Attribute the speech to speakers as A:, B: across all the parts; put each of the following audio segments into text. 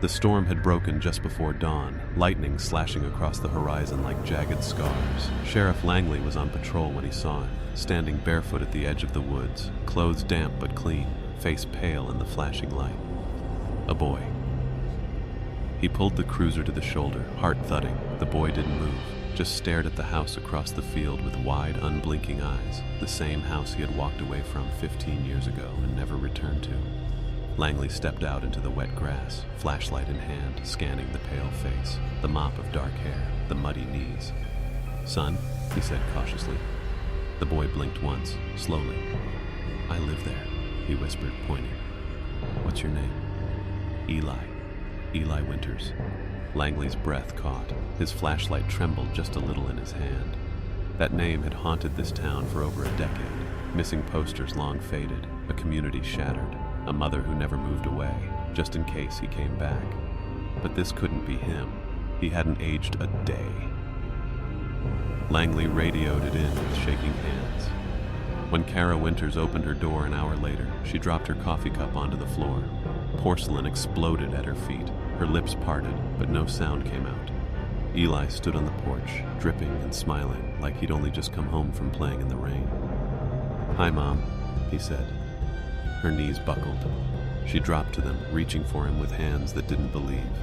A: The storm had broken just before dawn, lightning slashing across the horizon like jagged scars. Sheriff Langley was on patrol when he saw him, standing barefoot at the edge of the woods, clothes damp but clean, face pale in the flashing light. A boy. He pulled the cruiser to the shoulder, heart thudding. The boy didn't move, just stared at the house across the field with wide, unblinking eyes, the same house he had walked away from 15 years ago and never returned to. Langley stepped out into the wet grass, flashlight in hand, scanning the pale face, the mop of dark hair, the muddy knees. "Son," he said cautiously. The boy blinked once, slowly. "I live there," he whispered, pointing. "What's your name?" "Eli. Eli Winters." Langley's breath caught. His flashlight trembled just a little in his hand. That name had haunted this town for over a decade. Missing posters long faded, a community shattered, a mother who never moved away, just in case he came back. But this couldn't be him. He hadn't aged a day. Langley radioed it in with shaking hands. When Kara Winters opened her door an hour later, she dropped her coffee cup onto the floor. Porcelain exploded at her feet. Her lips parted, but no sound came out. Eli stood on the porch, dripping and smiling, like he'd only just come home from playing in the rain. "Hi, Mom," he said. Her knees buckled. She dropped to them, reaching for him with hands that didn't believe.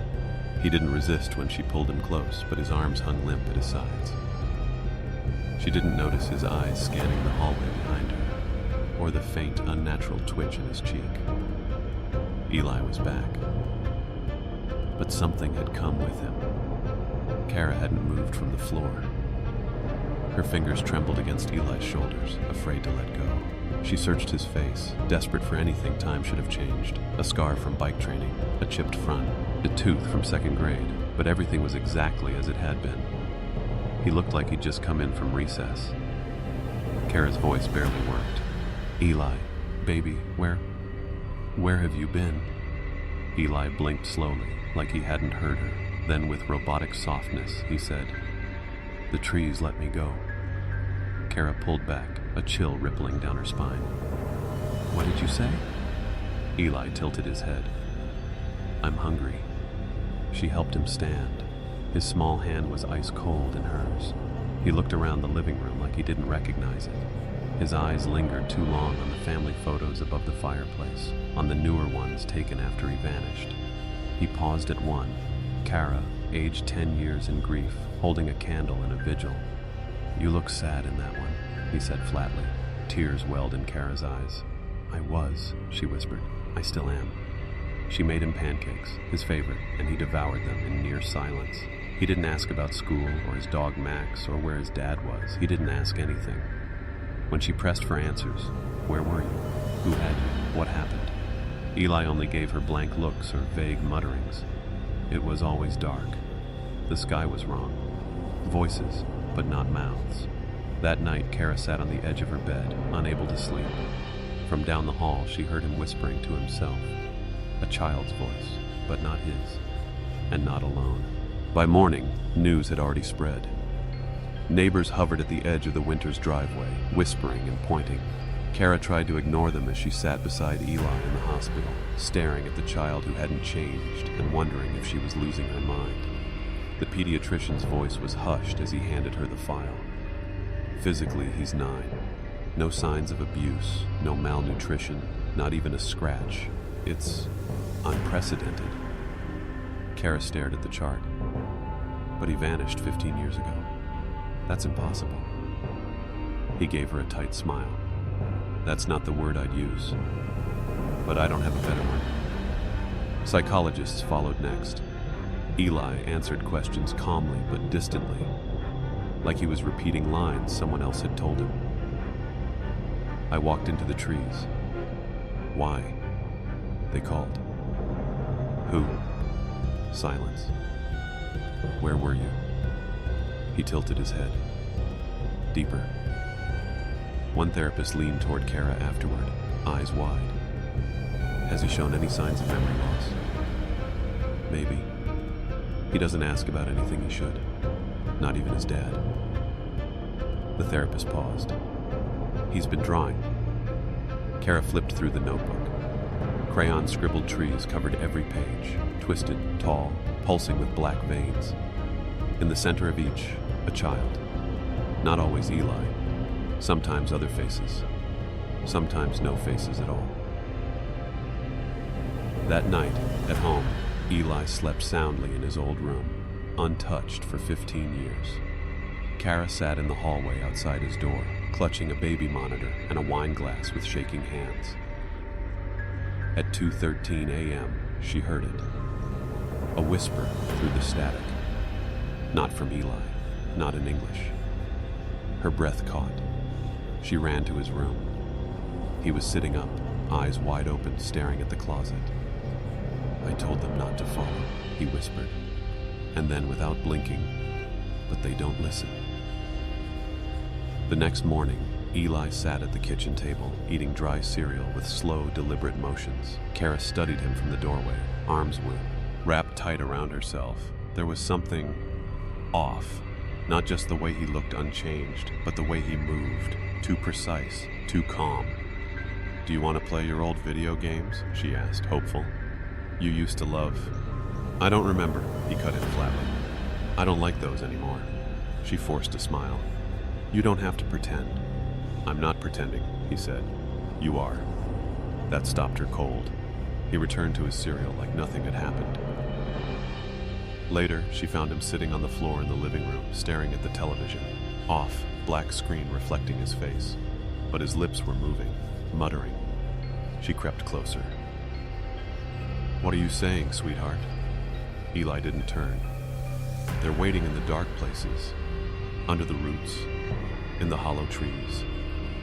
A: He didn't resist when she pulled him close, but his arms hung limp at his sides. She didn't notice his eyes scanning the hallway behind her, or the faint, unnatural twitch in his cheek. Eli was back. But something had come with him. Kara hadn't moved from the floor. Her fingers trembled against Eli's shoulders, afraid to let go. She searched his face, desperate for anything time should have changed. A scar from bike training, a chipped front, a tooth from second grade, but everything was exactly as it had been. He looked like he'd just come in from recess. Kara's voice barely worked. "Eli, baby, where have you been?" Eli blinked slowly, like he hadn't heard her. Then with robotic softness, he said, "The trees let me go." Kara pulled back, a chill rippling down her spine. "What did you say?" Eli tilted his head. "I'm hungry." She helped him stand. His small hand was ice cold in hers. He looked around the living room like he didn't recognize it. His eyes lingered too long on the family photos above the fireplace, on the newer ones taken after he vanished. He paused at one, Kara, aged 10 years in grief, holding a candle in a vigil. "You look sad in that one," he said flatly. Tears welled in Kara's eyes. "I was," she whispered. "I still am." She made him pancakes, his favorite, and he devoured them in near silence. He didn't ask about school or his dog Max or where his dad was. He didn't ask anything. When she pressed for answers, "Where were you? Who had you? What happened?" Eli only gave her blank looks or vague mutterings. It was always dark. The sky was wrong. Voices, but not mouths. That night, Kara sat on the edge of her bed, unable to sleep. From down the hall, she heard him whispering to himself. A child's voice, but not his, and not alone. By morning, news had already spread. Neighbors hovered at the edge of the Winters driveway, whispering and pointing. Kara tried to ignore them as she sat beside Eli in the hospital, staring at the child who hadn't changed and wondering if she was losing her mind. The pediatrician's voice was hushed as he handed her the file. Physically, he's 9. No signs of abuse, no malnutrition, not even a scratch. It's unprecedented. Kara stared at the chart. But he vanished 15 years ago. That's impossible. He gave her a tight smile. That's not the word I'd use, but I don't have a better one. Psychologists followed next. Eli answered questions calmly but distantly, like he was repeating lines someone else had told him. I walked into the trees. Why? They called. Who? Silence. Where were you? He tilted his head. Deeper. One therapist leaned toward Kara afterward, eyes wide. Has he shown any signs of memory loss? Maybe. He doesn't ask about anything he should. Not even his dad. The therapist paused. He's been drawing. Kara flipped through the notebook. Crayon-scribbled trees covered every page, twisted, tall, pulsing with black veins. In the center of each, a child. Not always Eli. Sometimes other faces. Sometimes no faces at all. That night, at home, Eli slept soundly in his old room, untouched for 15 years. Kara sat in the hallway outside his door, clutching a baby monitor and a wine glass with shaking hands. At 2:13 a.m., she heard it. A whisper through the static. Not from Eli, not in English. Her breath caught. She ran to his room. He was sitting up, eyes wide open, staring at the closet. "I told them not to follow," he whispered. And then, without blinking, "But they don't listen." The next morning, Eli sat at the kitchen table, eating dry cereal with slow, deliberate motions. Kara studied him from the doorway, arms wrapped tight around herself. There was something off. Not just the way he looked unchanged, but the way he moved. Too precise, too calm. "Do you want to play your old video games?" she asked, hopeful. "You used to love..." "I don't remember," he cut in flatly. "I don't like those anymore." She forced a smile. "You don't have to pretend." "I'm not pretending," he said. "You are." That stopped her cold. He returned to his cereal like nothing had happened. Later, she found him sitting on the floor in the living room, staring at the television. Off, black screen reflecting his face. But his lips were moving, muttering. She crept closer. "What are you saying, sweetheart?" Eli didn't turn. "They're waiting in the dark places, under the roots, in the hollow trees,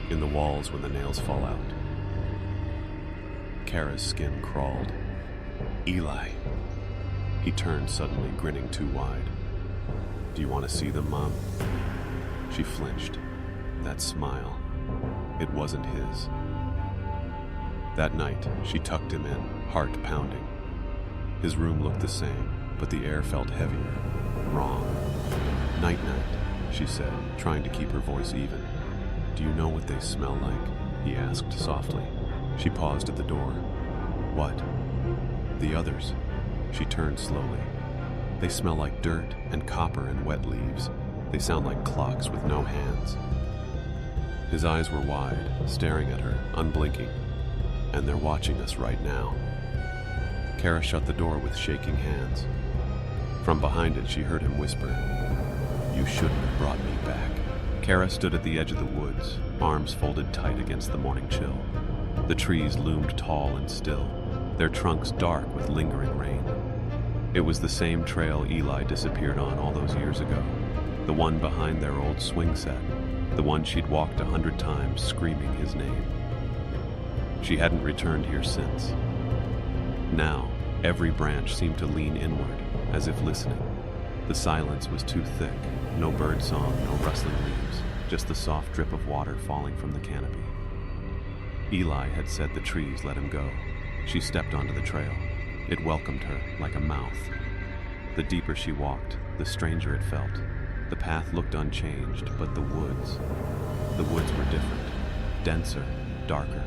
A: in the walls when the nails fall out." Kara's skin crawled. "Eli." He turned suddenly, grinning too wide. "Do you want to see them, Mom?" She flinched. That smile. It wasn't his. That night, she tucked him in, heart pounding. His room looked the same, but the air felt heavier. Wrong. "Night-night," she said, trying to keep her voice even. "Do you know what they smell like?" he asked softly. She paused at the door. "What?" "The others." She turned slowly. "They smell like dirt and copper and wet leaves. They sound like clocks with no hands." His eyes were wide, staring at her, unblinking. "And they're watching us right now." Kara shut the door with shaking hands. From behind it, she heard him whisper, "You shouldn't have brought me back." Kara stood at the edge of the woods, arms folded tight against the morning chill. The trees loomed tall and still, their trunks dark with lingering rain. It was the same trail Eli disappeared on all those years ago, the one behind their old swing set, the one she'd walked 100 times screaming his name. She hadn't returned here since. Now, every branch seemed to lean inward, as if listening. The silence was too thick, no bird song, no rustling leaves, just the soft drip of water falling from the canopy. Eli had said the trees let him go. She stepped onto the trail. It welcomed her like a mouth. The deeper she walked, the stranger it felt. The path looked unchanged, but the woods were different, denser, darker.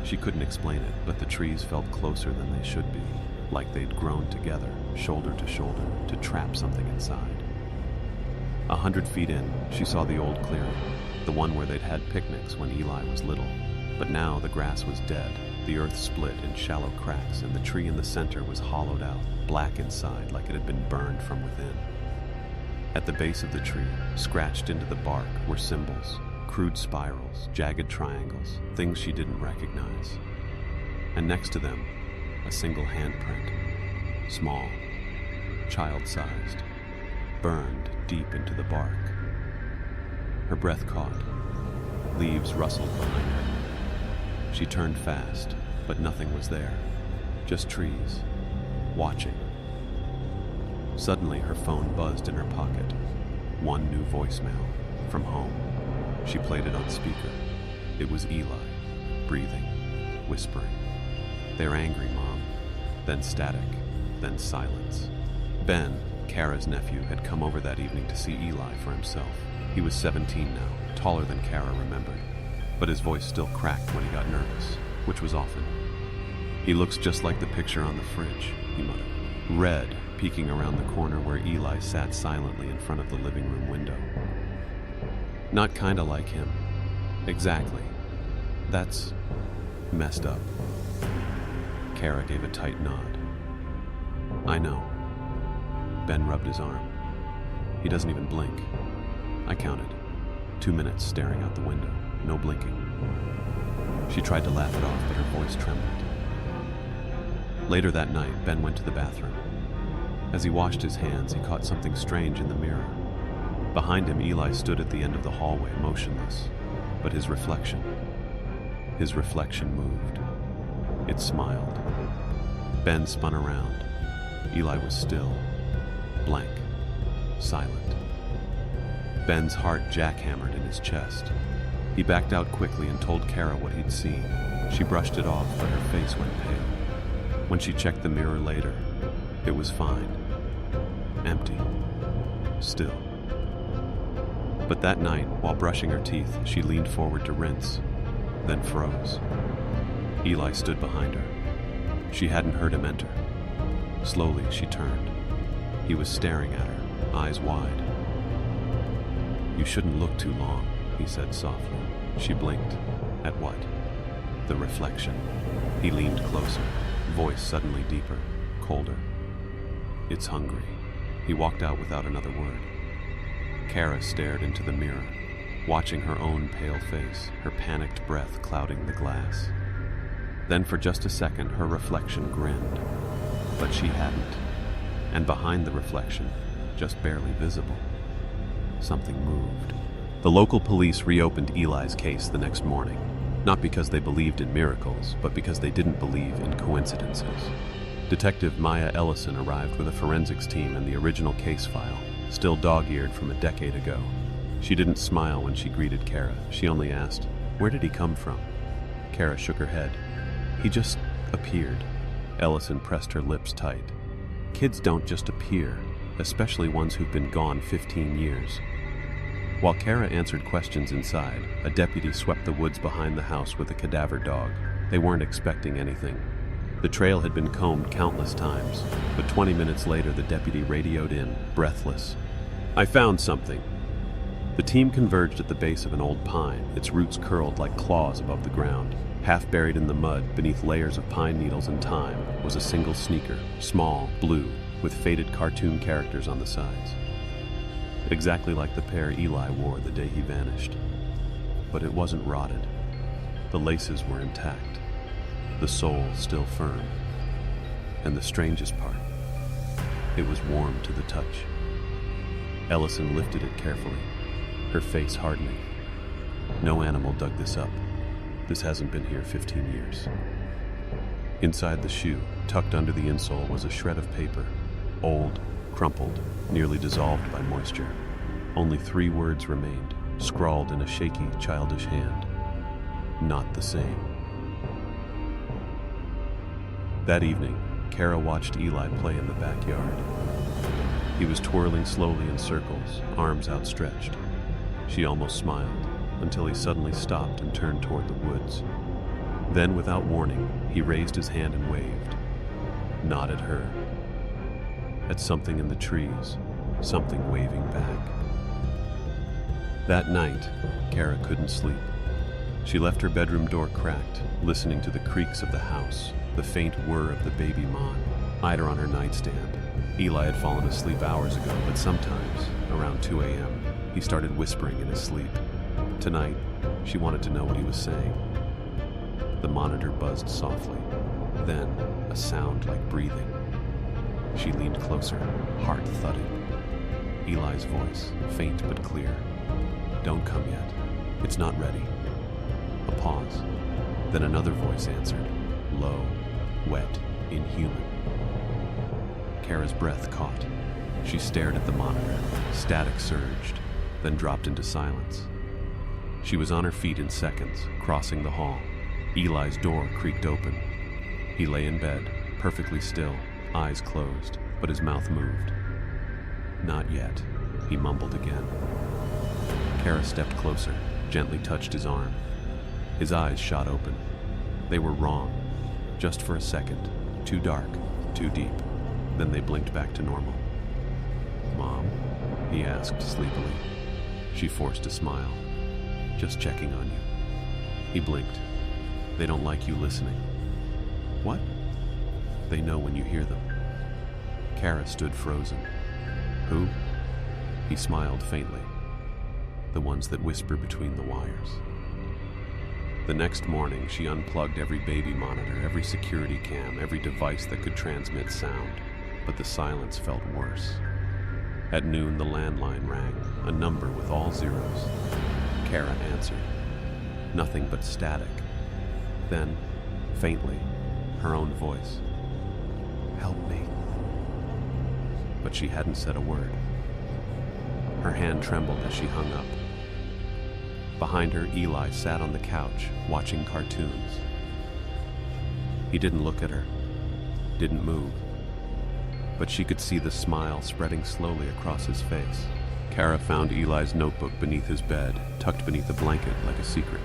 A: She couldn't explain it, but the trees felt closer than they should be, like they'd grown together, shoulder to shoulder, to trap something inside. 100 feet in, she saw the old clearing, the one where they'd had picnics when Eli was little. But now the grass was dead, the earth split in shallow cracks, and the tree in the center was hollowed out, black inside like it had been burned from within. At the base of the tree, scratched into the bark, were symbols, crude spirals, jagged triangles, things she didn't recognize. And next to them, a single handprint, small, child-sized, burned deep into the bark. Her breath caught. Leaves rustled behind her. She turned fast, but nothing was there. Just trees, watching. Suddenly, her phone buzzed in her pocket. One new voicemail, from home. She played it on speaker. It was Eli, breathing, whispering. "They're angry, Mom." Then static, then silence. Ben, Kara's nephew, had come over that evening to see Eli for himself. He was 17 now, taller than Kara remembered, but his voice still cracked when he got nervous, which was often. He looks just like the picture on the fridge, he muttered. Red, peeking around the corner where Eli sat silently in front of the living room window. Not kinda like him. Exactly. That's messed up. Kara gave a tight nod. I know. Ben rubbed his arm. He doesn't even blink. I counted. 2 minutes staring out the window, no blinking. She tried to laugh it off, but her voice trembled. Later that night, Ben went to the bathroom. As he washed his hands, he caught something strange in the mirror. Behind him, Eli stood at the end of the hallway, motionless, but his reflection moved. It smiled. Ben spun around. Eli was still, blank, silent. Ben's heart jackhammered in his chest. He backed out quickly and told Kara what he'd seen. She brushed it off, but her face went pale. When she checked the mirror later, it was fine. Empty. Still. But that night, while brushing her teeth, she leaned forward to rinse, then froze. Eli stood behind her. She hadn't heard him enter. Slowly, she turned. He was staring at her, eyes wide. You shouldn't look too long, he said softly. She blinked. At what? The reflection. He leaned closer, voice suddenly deeper, colder. It's hungry. He walked out without another word. Kara stared into the mirror, watching her own pale face, her panicked breath clouding the glass. Then for just a second, her reflection grinned. But she hadn't. And behind the reflection, just barely visible, something moved. The local police reopened Eli's case the next morning, not because they believed in miracles, but because they didn't believe in coincidences. Detective Maya Ellison arrived with a forensics team and the original case file, still dog-eared from a decade ago. She didn't smile when she greeted Kara. She only asked, "Where did he come from?" Kara shook her head. "He just appeared." Ellison pressed her lips tight. "Kids don't just appear, especially ones who've been gone 15 years. While Kara answered questions inside, a deputy swept the woods behind the house with a cadaver dog. They weren't expecting anything. The trail had been combed countless times, but 20 minutes later the deputy radioed in, breathless. "I found something." The team converged at the base of an old pine, its roots curled like claws above the ground. Half buried in the mud, beneath layers of pine needles and thyme, was a single sneaker, small, blue, with faded cartoon characters on the sides. Exactly like the pair Eli wore the day he vanished. But it wasn't rotted. The laces were intact, the sole still firm. And the strangest part, it was warm to the touch. Ellison lifted it carefully, her face hardening. No animal dug this up. This hasn't been here 15 years. Inside the shoe, tucked under the insole, was a shred of paper, old, crumpled, nearly dissolved by moisture. Only 3 words remained, scrawled in a shaky, childish hand. Not the same. That evening, Kara watched Eli play in the backyard. He was twirling slowly in circles, arms outstretched. She almost smiled, until he suddenly stopped and turned toward the woods. Then, without warning, he raised his hand and waved. Not at her. At something in the trees, something waving back. That night, Kara couldn't sleep. She left her bedroom door cracked, listening to the creaks of the house, the faint whir of the baby Mon, eyed her on her nightstand. Eli had fallen asleep hours ago, but sometimes, around 2 a.m., he started whispering in his sleep. Tonight, she wanted to know what he was saying. The monitor buzzed softly, then a sound like breathing. She leaned closer, heart thudding. Eli's voice, faint but clear. "Don't come yet. It's not ready." A pause. Then another voice answered, low, wet, inhuman. Kara's breath caught. She stared at the monitor. Static surged, then dropped into silence. She was on her feet in seconds, crossing the hall. Eli's door creaked open. He lay in bed, perfectly still, eyes closed, but his mouth moved. "Not yet," he mumbled again. Kara stepped closer, gently touched his arm. His eyes shot open. They were wrong. Just for a second. Too dark, too deep. Then they blinked back to normal. "Mom?" he asked sleepily. She forced a smile. "Just checking on you." He blinked. "They don't like you listening." "What?" "They know when you hear them." Kara stood frozen. "Who?" He smiled faintly. "The ones that whisper between the wires." The next morning, she unplugged every baby monitor, every security cam, every device that could transmit sound. But the silence felt worse. At noon, the landline rang, a number with all zeros. Kara answered. Nothing but static. Then, faintly, her own voice. "Help me." But she hadn't said a word. Her hand trembled as she hung up. Behind her, Eli sat on the couch, watching cartoons. He didn't look at her, didn't move, but she could see the smile spreading slowly across his face. Kara found Eli's notebook beneath his bed, tucked beneath a blanket like a secret.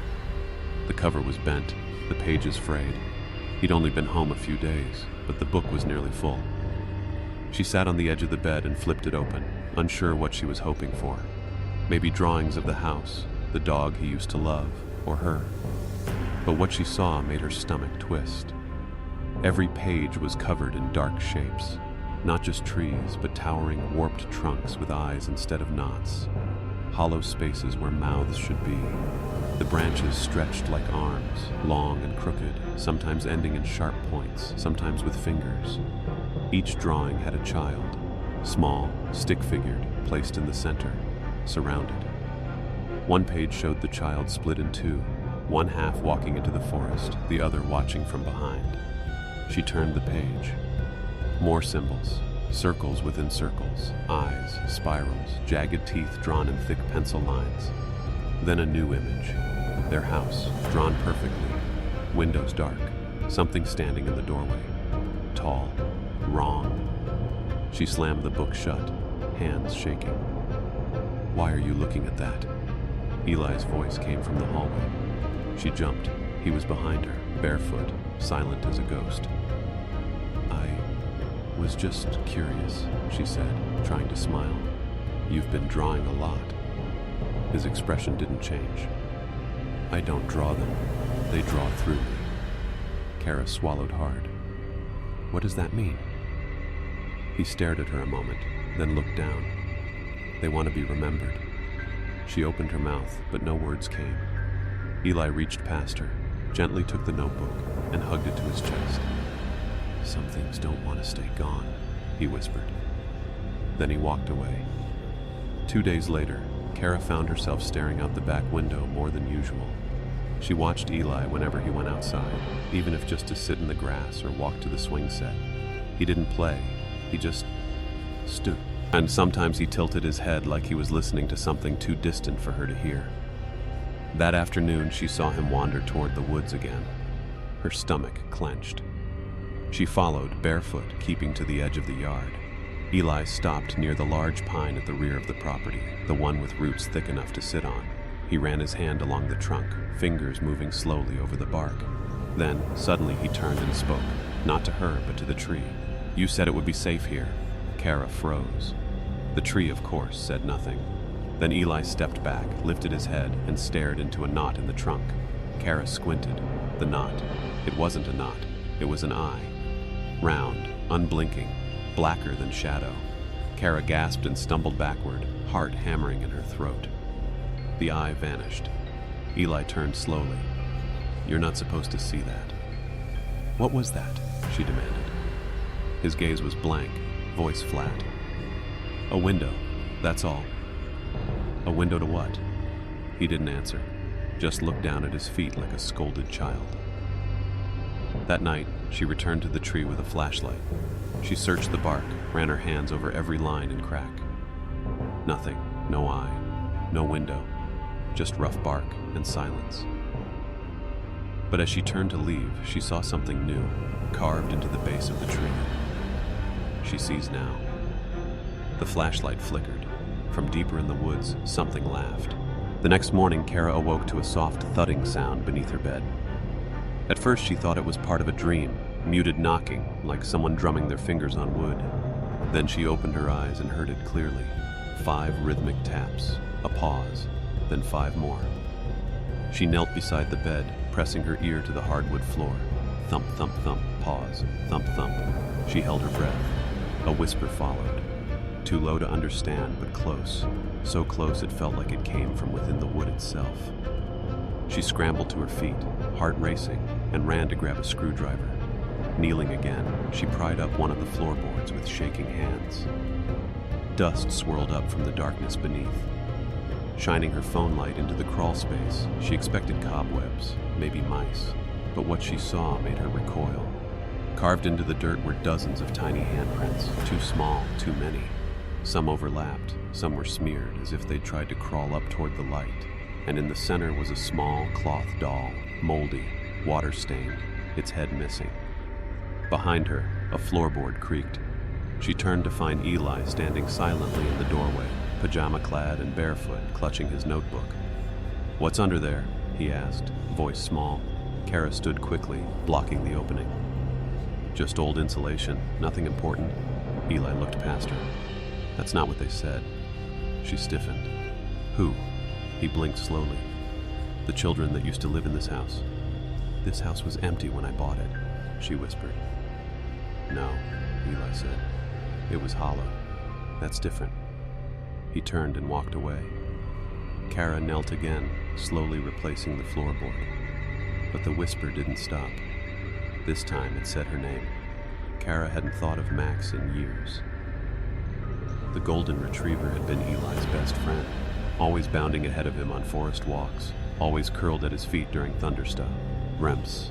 A: The cover was bent, the pages frayed. He'd only been home a few days, but the book was nearly full. She sat on the edge of the bed and flipped it open, unsure what she was hoping for. Maybe drawings of the house, the dog he used to love, or her. But what she saw made her stomach twist. Every page was covered in dark shapes, not just trees, but towering, warped trunks with eyes instead of knots, hollow spaces where mouths should be. The branches stretched like arms, long and crooked, sometimes ending in sharp points, sometimes with fingers. Each drawing had a child, small, stick-figured, placed in the center, surrounded. One page showed the child split in two, one half walking into the forest, the other watching from behind. She turned the page. More symbols, circles within circles, eyes, spirals, jagged teeth drawn in thick pencil lines. Then a new image. Their house, drawn perfectly. Windows dark, something standing in the doorway. Tall, wrong. She slammed the book shut, hands shaking. "Why are you looking at that?" Eli's voice came from the hallway. She jumped. He was behind her, barefoot, silent as a ghost. "I was just curious," she said, trying to smile. "You've been drawing a lot." His expression didn't change. "I don't draw them. They draw through me." Kara swallowed hard. "What does that mean?" He stared at her a moment, then looked down. "They want to be remembered." She opened her mouth, but no words came. Eli reached past her, gently took the notebook, and hugged it to his chest. "Some things don't want to stay gone," he whispered. Then he walked away. 2 days later, Kara found herself staring out the back window more than usual. She watched Eli whenever he went outside, even if just to sit in the grass or walk to the swing set. He didn't play, he just stood. And sometimes he tilted his head like he was listening to something too distant for her to hear. That afternoon, she saw him wander toward the woods again. Her stomach clenched. She followed, barefoot, keeping to the edge of the yard. Eli stopped near the large pine at the rear of the property, the one with roots thick enough to sit on. He ran his hand along the trunk, fingers moving slowly over the bark. Then, suddenly, he turned and spoke, not to her, but to the tree. "You said it would be safe here." Kara froze. The tree, of course, said nothing. Then Eli stepped back, lifted his head, and stared into a knot in the trunk. Kara squinted. The knot. It wasn't a knot. It was an eye. Round, unblinking, blacker than shadow. Kara gasped and stumbled backward, heart hammering in her throat. The eye vanished. Eli turned slowly. "You're not supposed to see that." "What was that?" she demanded. His gaze was blank, voice flat. "A window, that's all." "A window to what?" He didn't answer, just looked down at his feet like a scolded child. That night, she returned to the tree with a flashlight. She searched the bark, ran her hands over every line and crack. Nothing, no eye, no window, just rough bark and silence. But as she turned to leave, she saw something new, carved into the base of the tree. She sees now. The flashlight flickered. From deeper in the woods, something laughed. The next morning, Kara awoke to a soft thudding sound beneath her bed. At first she thought it was part of a dream, muted knocking, like someone drumming their fingers on wood. Then she opened her eyes and heard it clearly. 5 rhythmic taps, a pause, then 5 more. She knelt beside the bed, pressing her ear to the hardwood floor. Thump, thump, thump, pause, thump, thump. She held her breath. A whisper followed. Too low to understand, but close. So close it felt like it came from within the wood itself. She scrambled to her feet, heart racing, and ran to grab a screwdriver. Kneeling again, she pried up one of the floorboards with shaking hands. Dust swirled up from the darkness beneath. Shining her phone light into the crawl space, she expected cobwebs, maybe mice, but what she saw made her recoil. Carved into the dirt were dozens of tiny handprints, too small, too many. Some overlapped, some were smeared as if they'd tried to crawl up toward the light. And in the center was a small cloth doll, moldy, water-stained, its head missing. Behind her, a floorboard creaked. She turned to find Eli standing silently in the doorway, pajama-clad and barefoot, clutching his notebook. "What's under there?" he asked, voice small. Kara stood quickly, blocking the opening. "Just old insulation, nothing important." Eli looked past her. "That's not what they said." She stiffened. "Who?" He blinked slowly. "The children that used to live in this house." "This house was empty when I bought it," she whispered. "No," Eli said. "It was hollow. That's different." He turned and walked away. Kara knelt again, slowly replacing the floorboard. But the whisper didn't stop. This time it said her name. Kara hadn't thought of Max in years. The golden retriever had been Eli's best friend, always bounding ahead of him on forest walks, always curled at his feet during thunderstorm. Remps.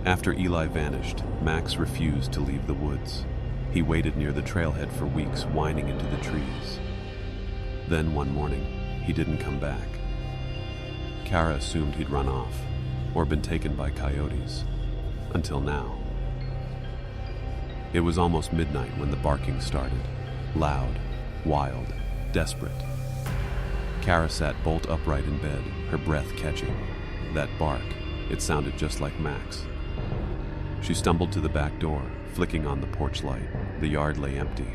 A: After Eli vanished, Max refused to leave the woods. He waited near the trailhead for weeks, whining into the trees. Then one morning, he didn't come back. Kara assumed he'd run off, or been taken by coyotes. Until now. It was almost midnight when the barking started. Loud, wild, desperate. Kara sat bolt upright in bed, her breath catching. That bark, it sounded just like Max. She stumbled to the back door, flicking on the porch light. The yard lay empty.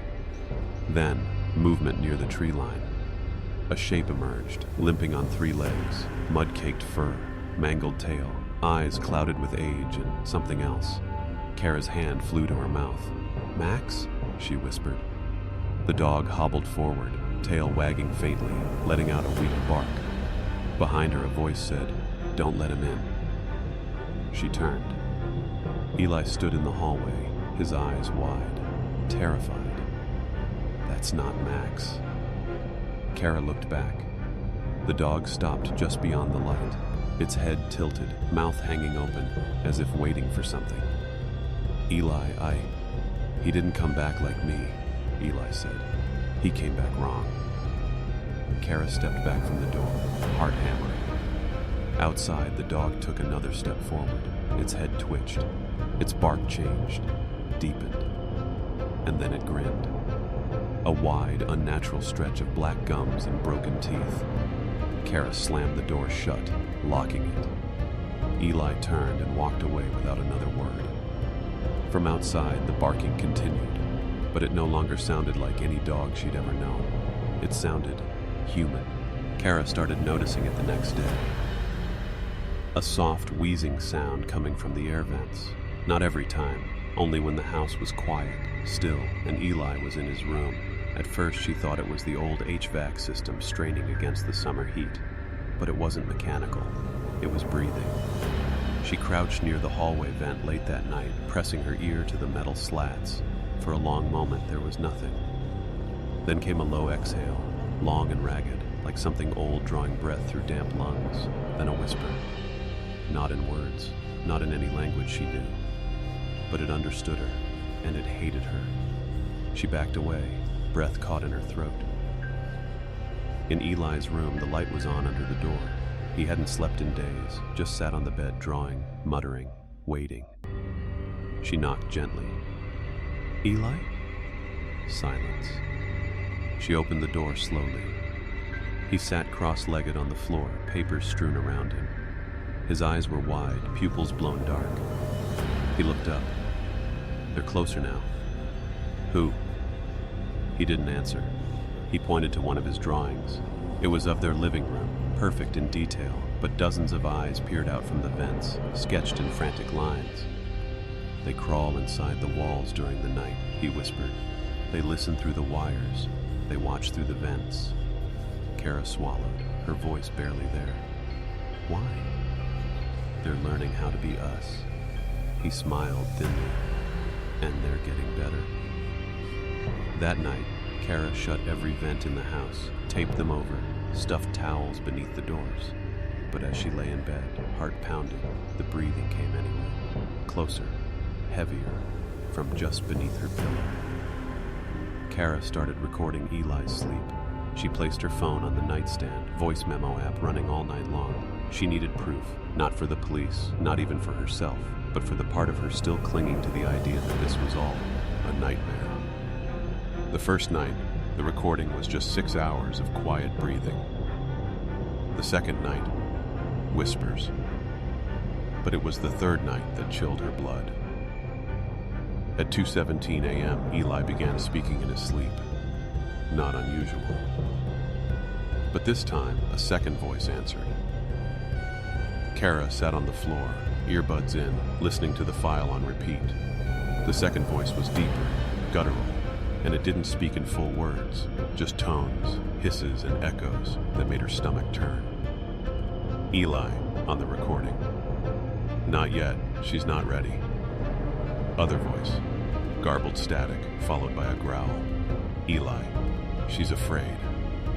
A: Then, movement near the tree line. A shape emerged, limping on 3 legs, mud-caked fur, mangled tail, eyes clouded with age and something else. Kara's hand flew to her mouth. "Max?" she whispered. The dog hobbled forward, tail wagging faintly, letting out a weak bark. Behind her a voice said, "Don't let him in." She turned. Eli stood in the hallway, his eyes wide, terrified. "That's not Max." Kara looked back. The dog stopped just beyond the light, its head tilted, mouth hanging open, as if waiting for something. "Eli, He didn't come back like me," Eli said. "He came back wrong." Kara stepped back from the door, heart hammering. Outside, the dog took another step forward. Its head twitched. Its bark changed, deepened, and then it grinned. A wide, unnatural stretch of black gums and broken teeth. Kara slammed the door shut, locking it. Eli turned and walked away without another word. From outside, the barking continued, but it no longer sounded like any dog she'd ever known. It sounded human. Kara started noticing it the next day. A soft, wheezing sound coming from the air vents. Not every time, only when the house was quiet, still, and Eli was in his room. At first, she thought it was the old HVAC system straining against the summer heat, but it wasn't mechanical. It was breathing. She crouched near the hallway vent late that night, pressing her ear to the metal slats. For a long moment, there was nothing. Then came a low exhale, long and ragged, like something old drawing breath through damp lungs. Then a whisper. Not in words, not in any language she knew. But it understood her, and it hated her. She backed away, breath caught in her throat. In Eli's room, the light was on under the door. He hadn't slept in days, just sat on the bed drawing, muttering, waiting. She knocked gently. "Eli?" Silence. She opened the door slowly. He sat cross-legged on the floor, papers strewn around him. His eyes were wide, pupils blown dark. He looked up. They're closer now. Who? He didn't answer. He pointed to one of his drawings. It was of their living room, perfect in detail, but dozens of eyes peered out from the vents, sketched in frantic lines. They crawl inside the walls during the night, he whispered. They listen through the wires. They watch through the vents. Kara swallowed, her voice barely there. Why? They're learning how to be us. He smiled thinly. And they're getting better. That night, Kara shut every vent in the house, taped them over, stuffed towels beneath the doors. But as she lay in bed, heart pounding, the breathing came anyway. Closer, heavier, from just beneath her pillow. Kara started recording Eli's sleep. She placed her phone on the nightstand, voice memo app running all night long. She needed proof, not for the police, not even for herself, but for the part of her still clinging to the idea that this was all a nightmare. The first night, the recording was just 6 hours of quiet breathing. The second night, whispers. But it was the third night that chilled her blood. At 2:17 a.m., Eli began speaking in his sleep. Not unusual. But this time, a second voice answered. Kara sat on the floor, earbuds in, listening to the file on repeat. The second voice was deeper, guttural, and it didn't speak in full words, just tones, hisses, and echoes that made her stomach turn. Eli, on the recording. Not yet, she's not ready. Other voice, garbled static, followed by a growl. Eli, she's afraid.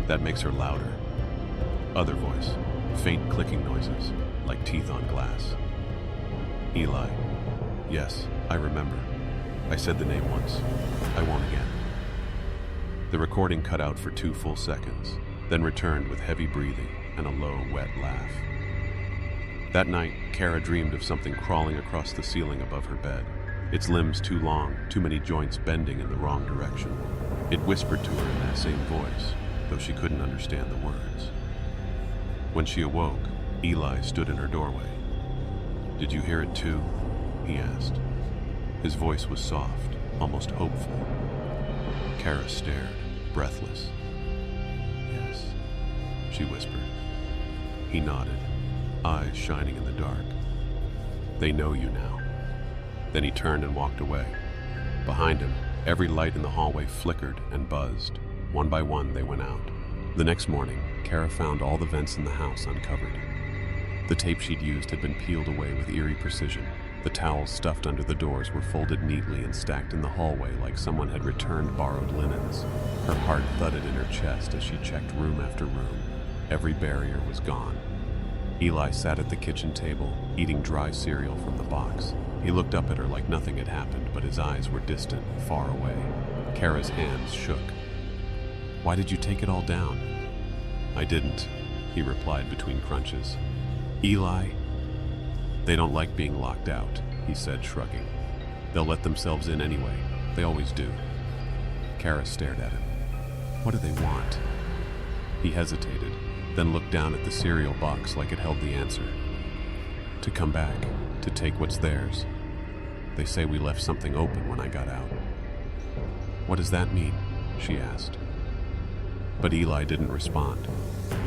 A: That makes her louder. Other voice, faint clicking noises, like teeth on glass. Eli, yes, I remember. I said the name once. I won't again. The recording cut out for 2 full seconds, then returned with heavy breathing and a low, wet laugh. That night, Kara dreamed of something crawling across the ceiling above her bed. Its limbs too long, too many joints bending in the wrong direction. It whispered to her in that same voice, though she couldn't understand the words. When she awoke, Eli stood in her doorway. Did you hear it too? He asked. His voice was soft, almost hopeful. Kara stared, breathless. Yes, she whispered. He nodded, eyes shining in the dark. They know you now. Then he turned and walked away. Behind him, every light in the hallway flickered and buzzed. One by one, they went out. The next morning, Kara found all the vents in the house uncovered. The tape she'd used had been peeled away with eerie precision. The towels stuffed under the doors were folded neatly and stacked in the hallway like someone had returned borrowed linens. Her heart thudded in her chest as she checked room after room. Every barrier was gone. Eli sat at the kitchen table, eating dry cereal from the box. He looked up at her like nothing had happened, but his eyes were distant, far away. Kara's hands shook. Why did you take it all down? I didn't, he replied between crunches. Eli? They don't like being locked out, he said, shrugging. They'll let themselves in anyway. They always do. Kara stared at him. What do they want? He hesitated, then looked down at the cereal box like it held the answer. To come back, to take what's theirs. They say we left something open when I got out. What does that mean? She asked. But Eli didn't respond.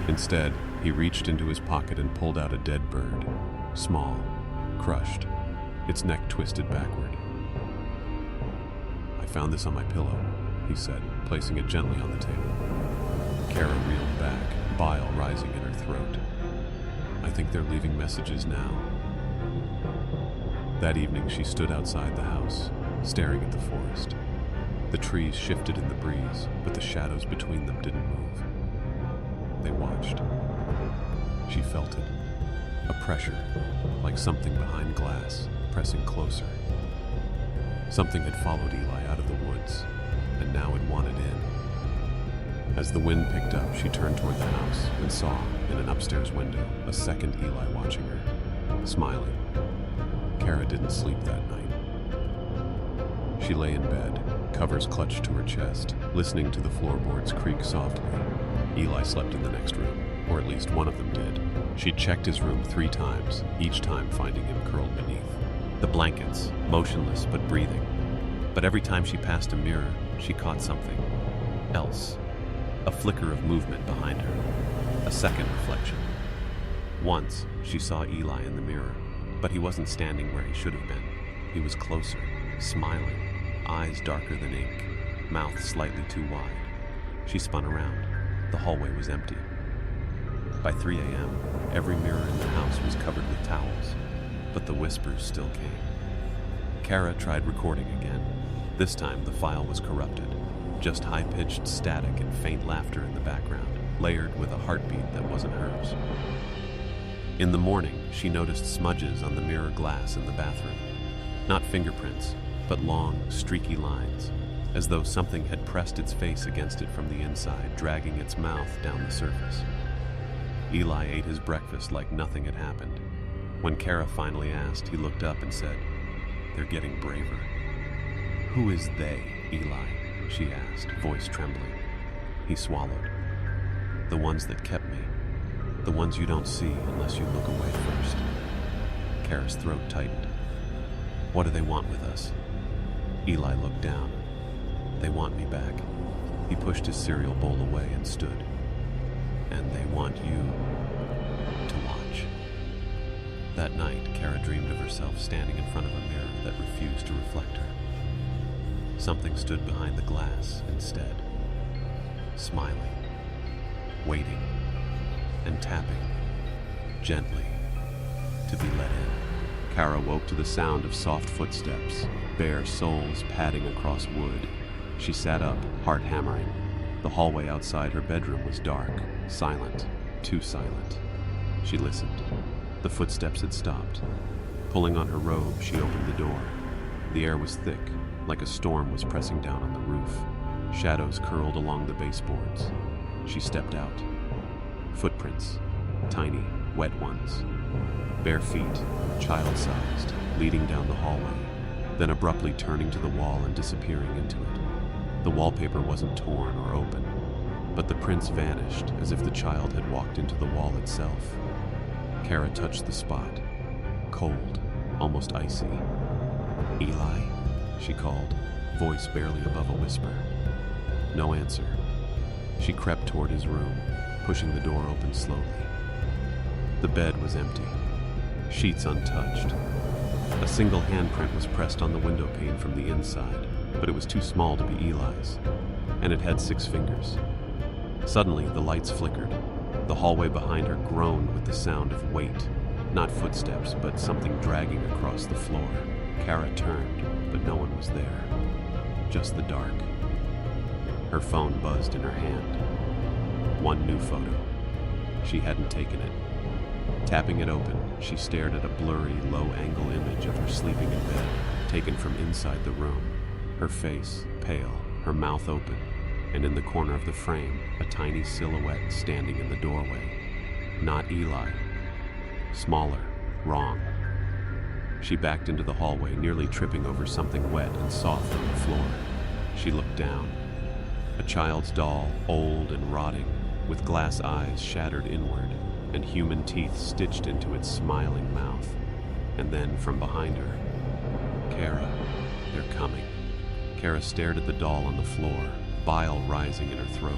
A: Instead, he reached into his pocket and pulled out a dead bird. Small, crushed, its neck twisted backward. I found this on my pillow, he said, placing it gently on the table. Kara reeled back, bile rising in her throat. I think they're leaving messages now. That evening, she stood outside the house, staring at the forest. The trees shifted in the breeze, but the shadows between them didn't move. They watched. She felt it. A pressure, like something behind glass, pressing closer. Something had followed Eli out of the woods, and now it wanted in. As the wind picked up, she turned toward the house and saw, in an upstairs window, a second Eli watching her, smiling. Kara didn't sleep that night. She lay in bed, covers clutched to her chest, listening to the floorboards creak softly. Eli slept in the next room, or at least one of them did. She checked his room 3 times, each time finding him curled beneath the blankets, motionless but breathing. But every time she passed a mirror, she caught something else. A flicker of movement behind her. A second reflection. Once, she saw Eli in the mirror, but he wasn't standing where he should have been. He was closer, smiling, eyes darker than ink, mouth slightly too wide. She spun around. The hallway was empty. By 3 a.m., every mirror in the house was covered with towels, but the whispers still came. Kara tried recording again. This time, the file was corrupted. Just high-pitched static and faint laughter in the background, layered with a heartbeat that wasn't hers. In the morning, she noticed smudges on the mirror glass in the bathroom. Not fingerprints, but long, streaky lines, as though something had pressed its face against it from the inside, dragging its mouth down the surface. Eli ate his breakfast like nothing had happened. When Kara finally asked, he looked up and said, "They're getting braver." "Who is they, Eli?" she asked, voice trembling. He swallowed. "The ones that kept me. The ones you don't see unless you look away first." Kara's throat tightened. "What do they want with us?" Eli looked down. "They want me back." He pushed his cereal bowl away and stood. "And they want you to watch." That night, Kara dreamed of herself standing in front of a mirror that refused to reflect her. Something stood behind the glass instead, smiling, waiting, and tapping, gently, to be let in. Kara woke to the sound of soft footsteps, bare soles padding across wood. She sat up, heart hammering. The hallway outside her bedroom was dark, silent, too silent. She listened. The footsteps had stopped. Pulling on her robe, she opened the door. The air was thick, like a storm was pressing down on the roof. Shadows curled along the baseboards. She stepped out. Footprints, tiny, wet ones. Bare feet, child-sized, leading down the hallway, then abruptly turning to the wall and disappearing into it. The wallpaper wasn't torn or open, but the prints vanished as if the child had walked into the wall itself. Kara touched the spot. Cold, almost icy. "Eli?" she called, voice barely above a whisper. No answer. She crept toward his room, pushing the door open slowly. The bed was empty, sheets untouched. A single handprint was pressed on the window pane from the inside, but it was too small to be Eli's, and it had 6 fingers. Suddenly, the lights flickered. The hallway behind her groaned with the sound of weight, not footsteps, but something dragging across the floor. Kara turned, but no one was there, just the dark. Her phone buzzed in her hand. One new photo. She hadn't taken it. Tapping it open, she stared at a blurry, low-angle image of her sleeping in bed, taken from inside the room. Her face, pale, her mouth open, and in the corner of the frame, a tiny silhouette standing in the doorway. Not Eli. Smaller, wrong. She backed into the hallway, nearly tripping over something wet and soft on the floor. She looked down. A child's doll, old and rotting, with glass eyes shattered inward, and human teeth stitched into its smiling mouth. And then, from behind her, "Kara, they're coming." Kara stared at the doll on the floor, bile rising in her throat.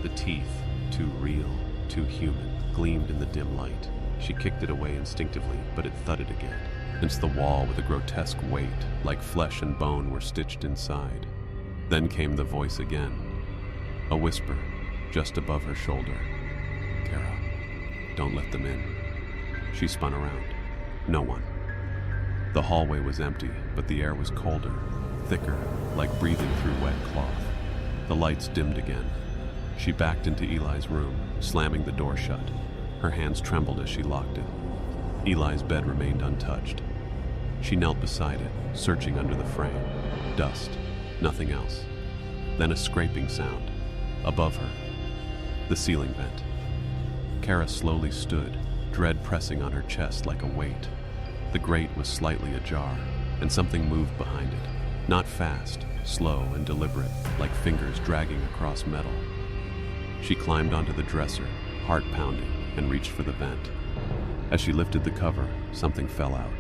A: The teeth, too real, too human, gleamed in the dim light. She kicked it away instinctively, but it thudded again, against the wall with a grotesque weight, like flesh and bone were stitched inside. Then came the voice again, a whisper, just above her shoulder. "Kara, don't let them in." She spun around. No one. The hallway was empty, but the air was colder, thicker, like breathing through wet cloth. The lights dimmed again. She backed into Eli's room, slamming the door shut. Her hands trembled as she locked it. Eli's bed remained untouched. She knelt beside it, searching under the frame. Dust, nothing else. Then a scraping sound. Above her, the ceiling vent. Kara slowly stood, dread pressing on her chest like a weight. The grate was slightly ajar, and something moved behind it. Not fast, slow and deliberate, like fingers dragging across metal. She climbed onto the dresser, heart pounding, and reached for the vent. As she lifted the cover, something fell out.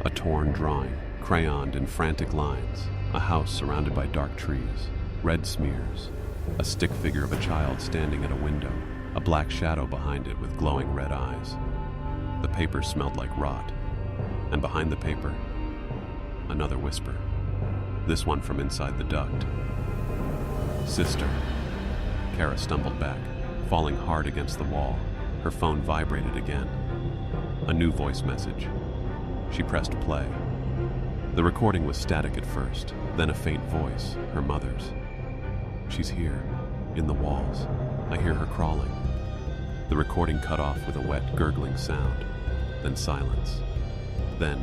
A: A torn drawing, crayoned in frantic lines, a house surrounded by dark trees, red smears, a stick figure of a child standing at a window, a black shadow behind it with glowing red eyes. The paper smelled like rot, and behind the paper, another whisper, this one from inside the duct. "Sister." Kara stumbled back, falling hard against the wall. Her phone vibrated again. A new voice message. She pressed play. The recording was static at first, then a faint voice, her mother's. "She's here, in the walls. I hear her crawling." The recording cut off with a wet, gurgling sound, then silence. Then,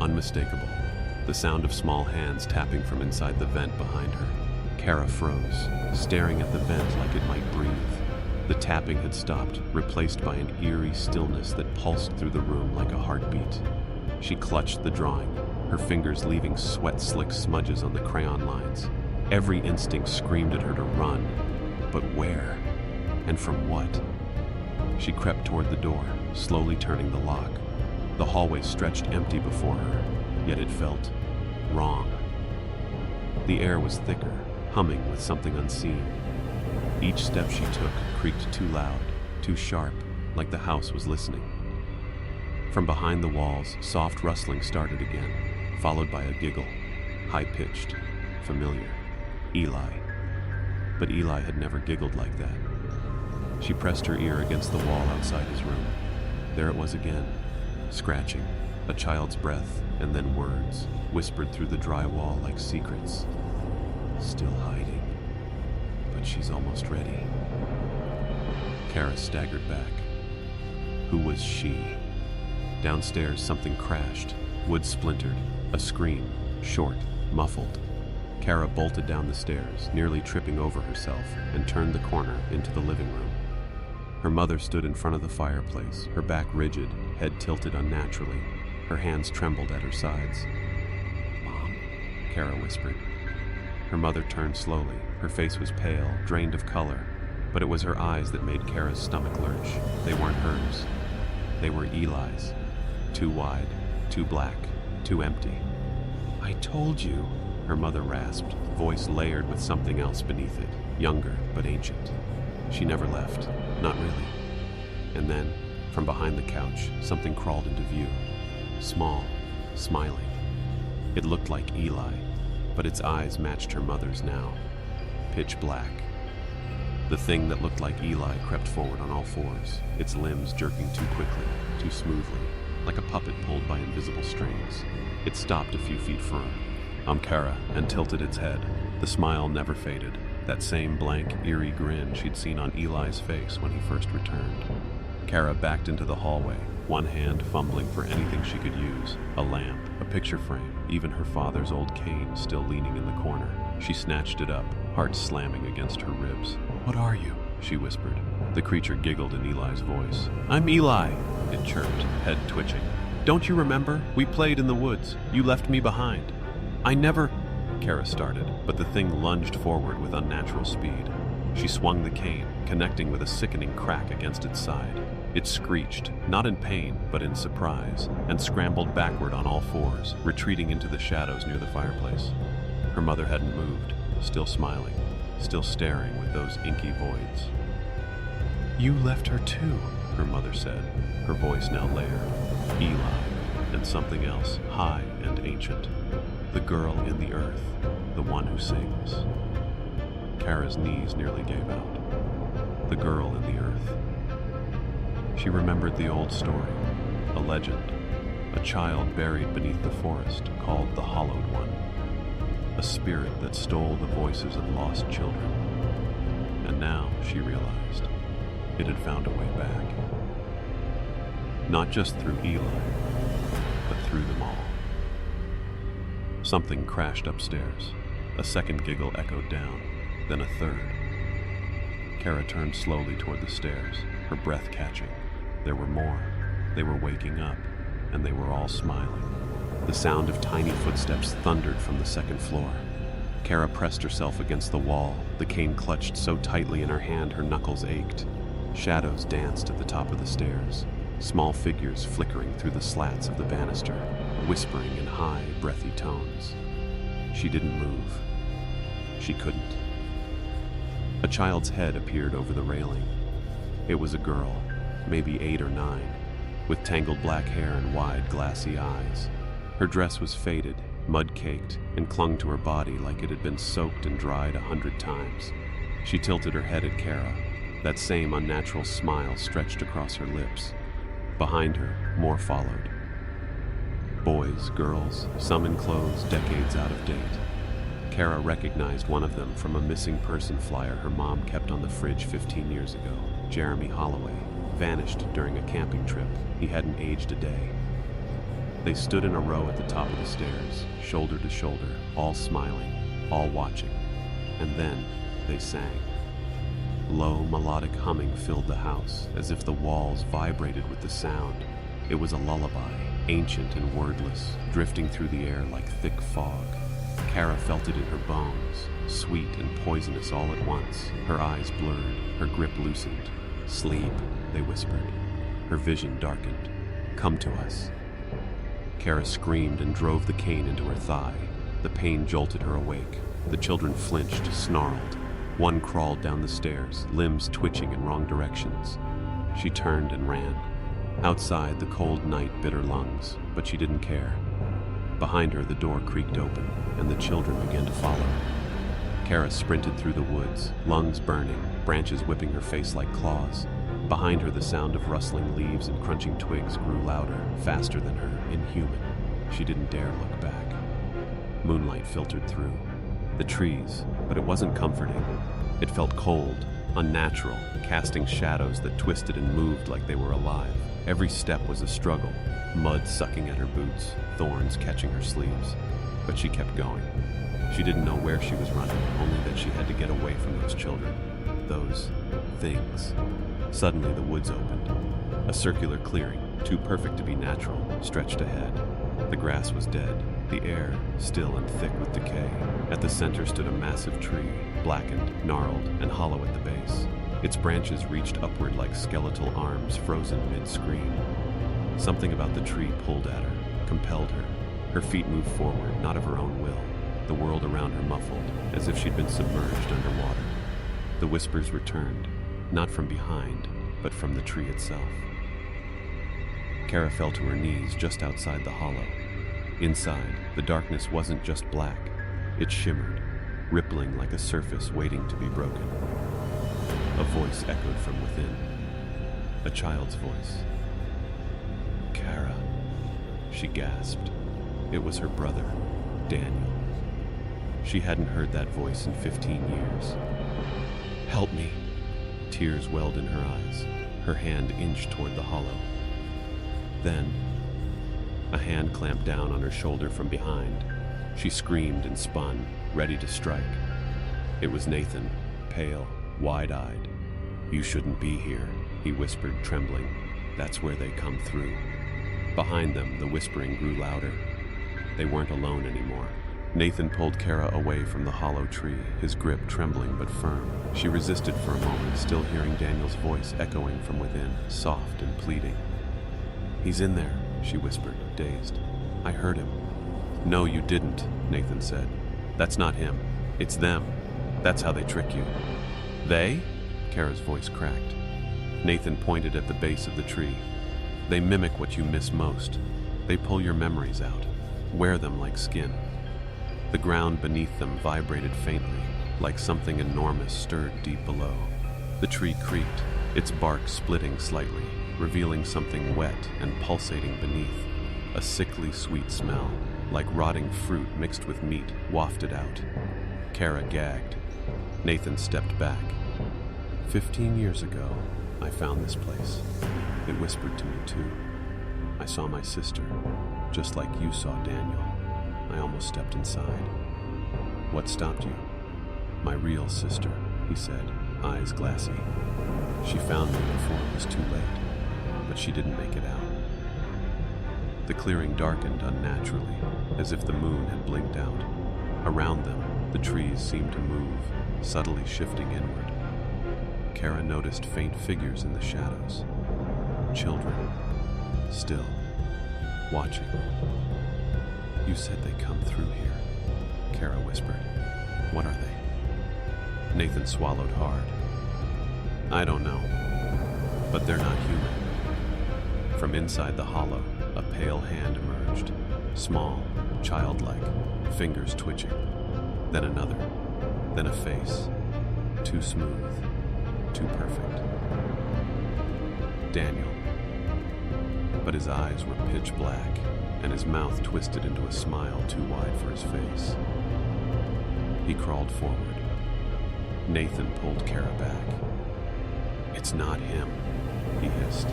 A: unmistakable, the sound of small hands tapping from inside the vent behind her. Kara froze, staring at the vent like it might breathe. The tapping had stopped, replaced by an eerie stillness that pulsed through the room like a heartbeat. She clutched the drawing, her fingers leaving sweat-slick smudges on the crayon lines. Every instinct screamed at her to run, but where? And from what? She crept toward the door, slowly turning the lock. The hallway stretched empty before her, yet it felt wrong. The air was thicker, humming with something unseen. Each step she took creaked too loud, too sharp, like the house was listening. From behind the walls, soft rustling started again, followed by a giggle, high-pitched, familiar. Eli. But Eli had never giggled like that. She pressed her ear against the wall outside his room. There it was again, scratching, a child's breath, and then words, whispered through the dry wall like secrets. Still hiding, but she's almost ready. Kara staggered back. Who was she? Downstairs, something crashed, wood splintered, a scream, short, muffled. Kara bolted down the stairs, nearly tripping over herself, and turned the corner into the living room. Her mother stood in front of the fireplace, her back rigid, head tilted unnaturally. Her hands trembled at her sides. "Mom," Kara whispered. Her mother turned slowly. Her face was pale, drained of color, but it was her eyes that made Kara's stomach lurch. They weren't hers. They were Eli's. Too wide, too black, too empty. "I told you," her mother rasped, voice layered with something else beneath it, younger but ancient. She never left, not really. And then, from behind the couch, something crawled into view. Small, smiling. It looked like Eli, but its eyes matched her mother's now. Pitch black. The thing that looked like Eli crept forward on all fours, its limbs jerking too quickly, too smoothly, like a puppet pulled by invisible strings. It stopped a few feet firm. Kara, and tilted its head. The smile never faded, that same blank, eerie grin she'd seen on Eli's face when he first returned. Kara backed into the hallway, one hand fumbling for anything she could use, a lamp, a picture frame, even her father's old cane still leaning in the corner. She snatched it up, heart slamming against her ribs. "What are you?" she whispered. The creature giggled in Eli's voice. "I'm Eli," it chirped, head twitching. "Don't you remember? We played in the woods. You left me behind." "I never—" Kara started, but the thing lunged forward with unnatural speed. She swung the cane, connecting with a sickening crack against its side. It screeched, not in pain, but in surprise, and scrambled backward on all fours, retreating into the shadows near the fireplace. Her mother hadn't moved, still smiling, still staring with those inky voids. "You left her too," her mother said, her voice now layered. Eli, and something else, high and ancient. The girl in the earth, the one who sings. Kara's knees nearly gave out. The girl in the earth. She remembered the old story, a legend, a child buried beneath the forest called the Hollowed One, a spirit that stole the voices of lost children. And now, she realized, it had found a way back. Not just through Eli, but through them all. Something crashed upstairs. A second giggle echoed down, then a third. Kara turned slowly toward the stairs, her breath catching. There were more. They were waking up, and they were all smiling. The sound of tiny footsteps thundered from the second floor. Kara pressed herself against the wall, the cane clutched so tightly in her hand her knuckles ached. Shadows danced at the top of the stairs, small figures flickering through the slats of the banister, whispering in high, breathy tones. She didn't move. She couldn't. A child's head appeared over the railing. It was a girl, maybe 8 or 9, with tangled black hair and wide, glassy eyes. Her dress was faded, mud-caked, and clung to her body like it had been soaked and dried 100 times. She tilted her head at Kara. That same unnatural smile stretched across her lips. Behind her, more followed. Boys, girls, some in clothes decades out of date. Kara recognized one of them from a missing person flyer her mom kept on the fridge 15 years ago. Jeremy Holloway vanished during a camping trip. He hadn't aged a day. They stood in a row at the top of the stairs, shoulder to shoulder, all smiling, all watching. And then they sang. Low, melodic humming filled the house, as if the walls vibrated with the sound. It was a lullaby, ancient and wordless, drifting through the air like thick fog. Kara felt it in her bones, sweet and poisonous all at once. Her eyes blurred, her grip loosened. Sleep, they whispered. Her vision darkened. Come to us. Kara screamed and drove the cane into her thigh. The pain jolted her awake. The children flinched, snarled. One crawled down the stairs, limbs twitching in wrong directions. She turned and ran. Outside, the cold night bit her lungs, but she didn't care. Behind her, the door creaked open, and the children began to follow. Kara sprinted through the woods, lungs burning, branches whipping her face like claws. Behind her, the sound of rustling leaves and crunching twigs grew louder, faster than her, inhuman. She didn't dare look back. Moonlight filtered through. The trees, but it wasn't comforting. It felt cold, unnatural, casting shadows that twisted and moved like they were alive. Every step was a struggle, mud sucking at her boots, thorns catching her sleeves. But she kept going. She didn't know where she was running, only that she had to get away from those children, those things. Suddenly the woods opened. A circular clearing, too perfect to be natural, stretched ahead. The grass was dead, the air still and thick with decay. At the center stood a massive tree, blackened, gnarled, and hollow at the base. Its branches reached upward like skeletal arms frozen mid-scream. Something about the tree pulled at her, compelled her. Her feet moved forward, not of her own will. The world around her muffled, as if she'd been submerged underwater. The whispers returned, not from behind, but from the tree itself. Kara fell to her knees just outside the hollow. Inside, the darkness wasn't just black. It shimmered, rippling like a surface waiting to be broken. A voice echoed from within. A child's voice. Kara, she gasped. It was her brother, Daniel. She hadn't heard that voice in 15 years. Help me. Tears welled in her eyes. Her hand inched toward the hollow. Then, a hand clamped down on her shoulder from behind. She screamed and spun, ready to strike. It was Nathan, pale, wide-eyed. You shouldn't be here, he whispered, trembling. That's where they come through. Behind them, the whispering grew louder. They weren't alone anymore. Nathan pulled Kara away from the hollow tree, his grip trembling but firm. She resisted for a moment, still hearing Daniel's voice echoing from within, soft and pleading. He's in there, she whispered, dazed. I heard him. No, you didn't, Nathan said. That's not him. It's them. That's how they trick you. They? Kara's voice cracked. Nathan pointed at the base of the tree. They mimic what you miss most. They pull your memories out, wear them like skin. The ground beneath them vibrated faintly, like something enormous stirred deep below. The tree creaked, its bark splitting slightly, revealing something wet and pulsating beneath. A sickly sweet smell, like rotting fruit mixed with meat, wafted out. Kara gagged. Nathan stepped back. 15 years ago, I found this place. It whispered to me too. I saw my sister, just like you saw Daniel. I almost stepped inside. What stopped you? My real sister, he said, eyes glassy. She found me before it was too late, but she didn't make it out. The clearing darkened unnaturally, as if the moon had blinked out. Around them, the trees seemed to move, subtly shifting inward. Kara noticed faint figures in the shadows. Children, still, watching. "You said they come through here," Kara whispered. "What are they?" Nathan swallowed hard. "I don't know, but they're not human." From inside the hollow, a pale hand emerged. Small, childlike, fingers twitching. Then another, then a face. Too smooth, too perfect. Daniel. But his eyes were pitch black, and his mouth twisted into a smile too wide for his face. He crawled forward. Nathan pulled Kara back. "It's not him," he hissed.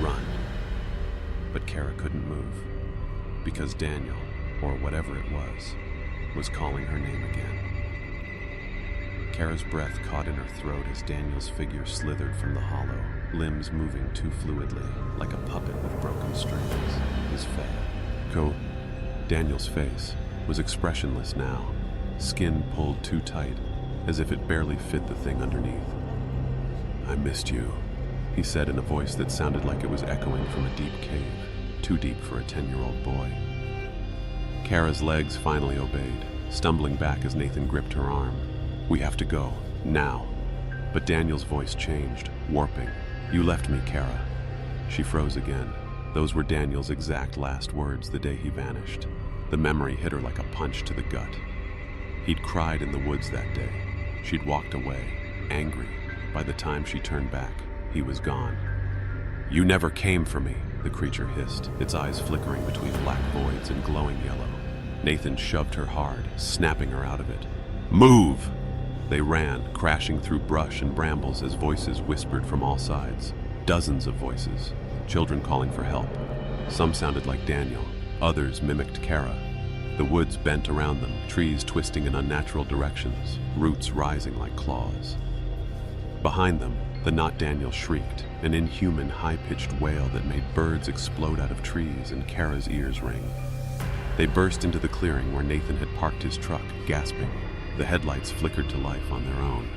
A: "Run." But Kara couldn't move, because Daniel, or whatever it was calling her name again. Kara's breath caught in her throat as Daniel's figure slithered from the hollow, limbs moving too fluidly, like a puppet with broken strings. His Daniel's face was expressionless now, skin pulled too tight, as if it barely fit the thing underneath. "I missed you," he said in a voice that sounded like it was echoing from a deep cave, too deep for a 10-year-old boy. Kara's legs finally obeyed, stumbling back as Nathan gripped her arm. "We have to go, now." But Daniel's voice changed, warping. "You left me, Kara." She froze again. Those were Daniel's exact last words the day he vanished. The memory hit her like a punch to the gut. He'd cried in the woods that day. She'd walked away, angry. By the time she turned back, he was gone. "You never came for me," the creature hissed, its eyes flickering between black voids and glowing yellow. Nathan shoved her hard, snapping her out of it. "Move!" They ran, crashing through brush and brambles as voices whispered from all sides. Dozens of voices, children calling for help. Some sounded like Daniel, others mimicked Kara. The woods bent around them, trees twisting in unnatural directions, roots rising like claws. Behind them, the not Daniel shrieked, an inhuman, high-pitched wail that made birds explode out of trees and Kara's ears ring. They burst into the clearing where Nathan had parked his truck, gasping. The headlights flickered to life on their own.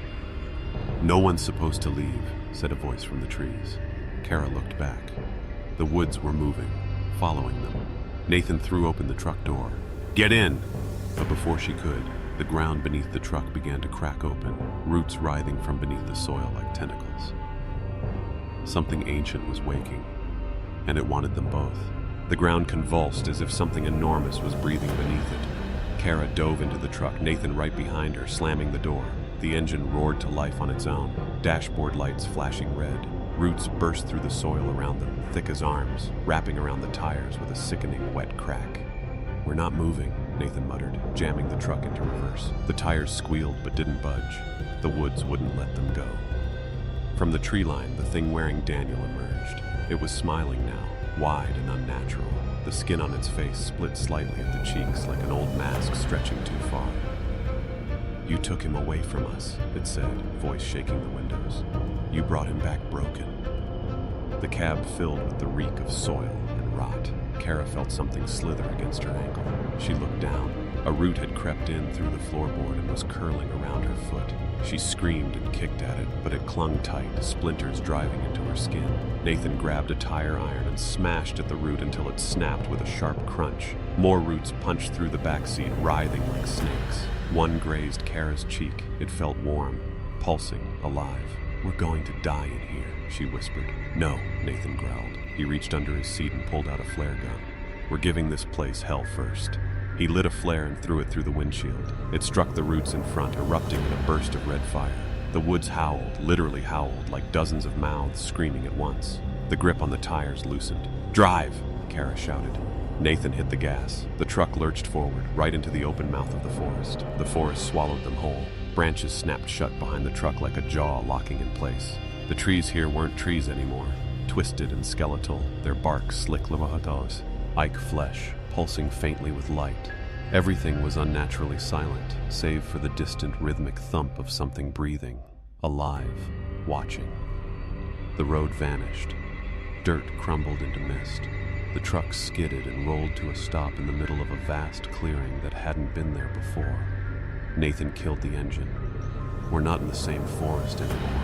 A: "No one's supposed to leave," said a voice from the trees. Kara looked back. The woods were moving, following them. Nathan threw open the truck door. "Get in!" But before she could, the ground beneath the truck began to crack open, roots writhing from beneath the soil like tentacles. Something ancient was waking, and it wanted them both. The ground convulsed as if something enormous was breathing beneath it. Kara dove into the truck, Nathan right behind her, slamming the door. The engine roared to life on its own, dashboard lights flashing red. Roots burst through the soil around them, thick as arms, wrapping around the tires with a sickening wet crack. "We're not moving," Nathan muttered, jamming the truck into reverse. The tires squealed but didn't budge. The woods wouldn't let them go. From the tree line, the thing wearing Daniel emerged. It was smiling now, wide and unnatural. The skin on its face split slightly at the cheeks like an old mask stretching too far. "You took him away from us," it said, voice shaking the windows. "You brought him back broken." The cab filled with the reek of soil and rot. Kara felt something slither against her ankle. She looked down. A root had crept in through the floorboard and was curling around her foot. She screamed and kicked at it, but it clung tight, splinters driving into her skin. Nathan grabbed a tire iron and smashed at the root until it snapped with a sharp crunch. More roots punched through the back seat, writhing like snakes. One grazed Kara's cheek. It felt warm, pulsing, alive. "We're going to die in here," she whispered. "No," Nathan growled. He reached under his seat and pulled out a flare gun. "We're giving this place hell first." He lit a flare and threw it through the windshield. It struck the roots in front, erupting in a burst of red fire. The woods howled, literally howled, like dozens of mouths screaming at once. The grip on the tires loosened. "Drive!" Kara shouted. Nathan hit the gas. The truck lurched forward, right into the open mouth of the forest. The forest swallowed them whole. Branches snapped shut behind the truck like a jaw locking in place. The trees here weren't trees anymore. Twisted and skeletal, their bark slick lavahatos. Ike flesh, pulsing faintly with light. Everything was unnaturally silent, save for the distant rhythmic thump of something breathing, alive, watching. The road vanished. Dirt crumbled into mist. The truck skidded and rolled to a stop in the middle of a vast clearing that hadn't been there before. Nathan killed the engine. We're not in the same forest anymore.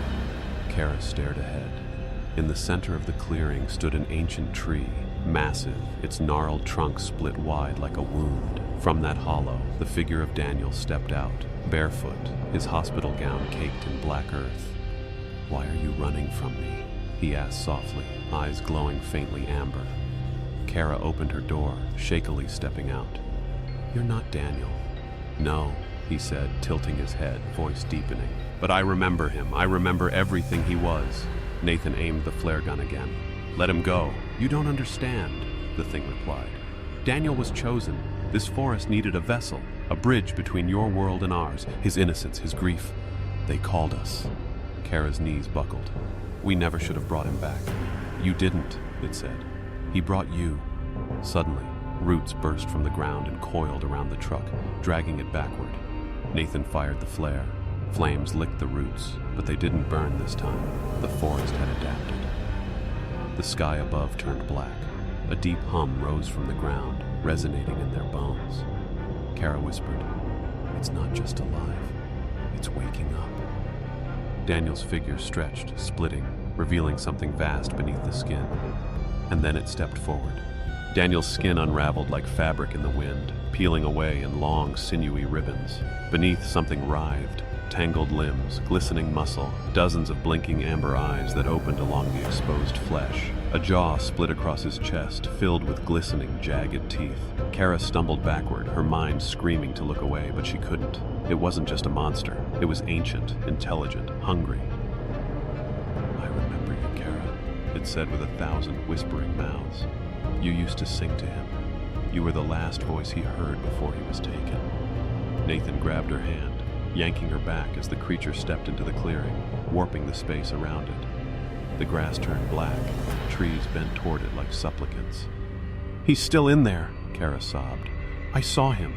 A: Kara stared ahead. In the center of the clearing stood an ancient tree, massive, its gnarled trunk split wide like a wound. From that hollow, the figure of Daniel stepped out, barefoot, his hospital gown caked in black earth. "Why are you running from me?" he asked softly, eyes glowing faintly amber. Kara opened her door, shakily stepping out. "You're not Daniel." "No," he said, tilting his head, voice deepening. "But I remember him. I remember everything he was." Nathan aimed the flare gun again. "Let him go." "You don't understand," the thing replied. "Daniel was chosen. This forest needed a vessel, a bridge between your world and ours, his innocence, his grief. They called us." Kara's knees buckled. "We never should have brought him back." "You didn't," it said. "He brought you." Suddenly, roots burst from the ground and coiled around the truck, dragging it backward. Nathan fired the flare. Flames licked the roots, but they didn't burn this time. The forest had adapted. The sky above turned black. A deep hum rose from the ground, resonating in their bones. Kara whispered, "It's not just alive, it's waking up." Daniel's figure stretched, splitting, revealing something vast beneath the skin. And then it stepped forward. Daniel's skin unraveled like fabric in the wind, peeling away in long, sinewy ribbons. Beneath, something writhed, tangled limbs, glistening muscle, dozens of blinking amber eyes that opened along the exposed flesh. A jaw split across his chest, filled with glistening, jagged teeth. Kara stumbled backward, her mind screaming to look away, but she couldn't. It wasn't just a monster. It was ancient, intelligent, hungry. "I remember you, Kara," it said with 1,000 whispering mouths. "You used to sing to him. You were the last voice he heard before he was taken." Nathan grabbed her hand, yanking her back as the creature stepped into the clearing, warping the space around it. The grass turned black, trees bent toward it like supplicants. "He's still in there," Kara sobbed. "I saw him."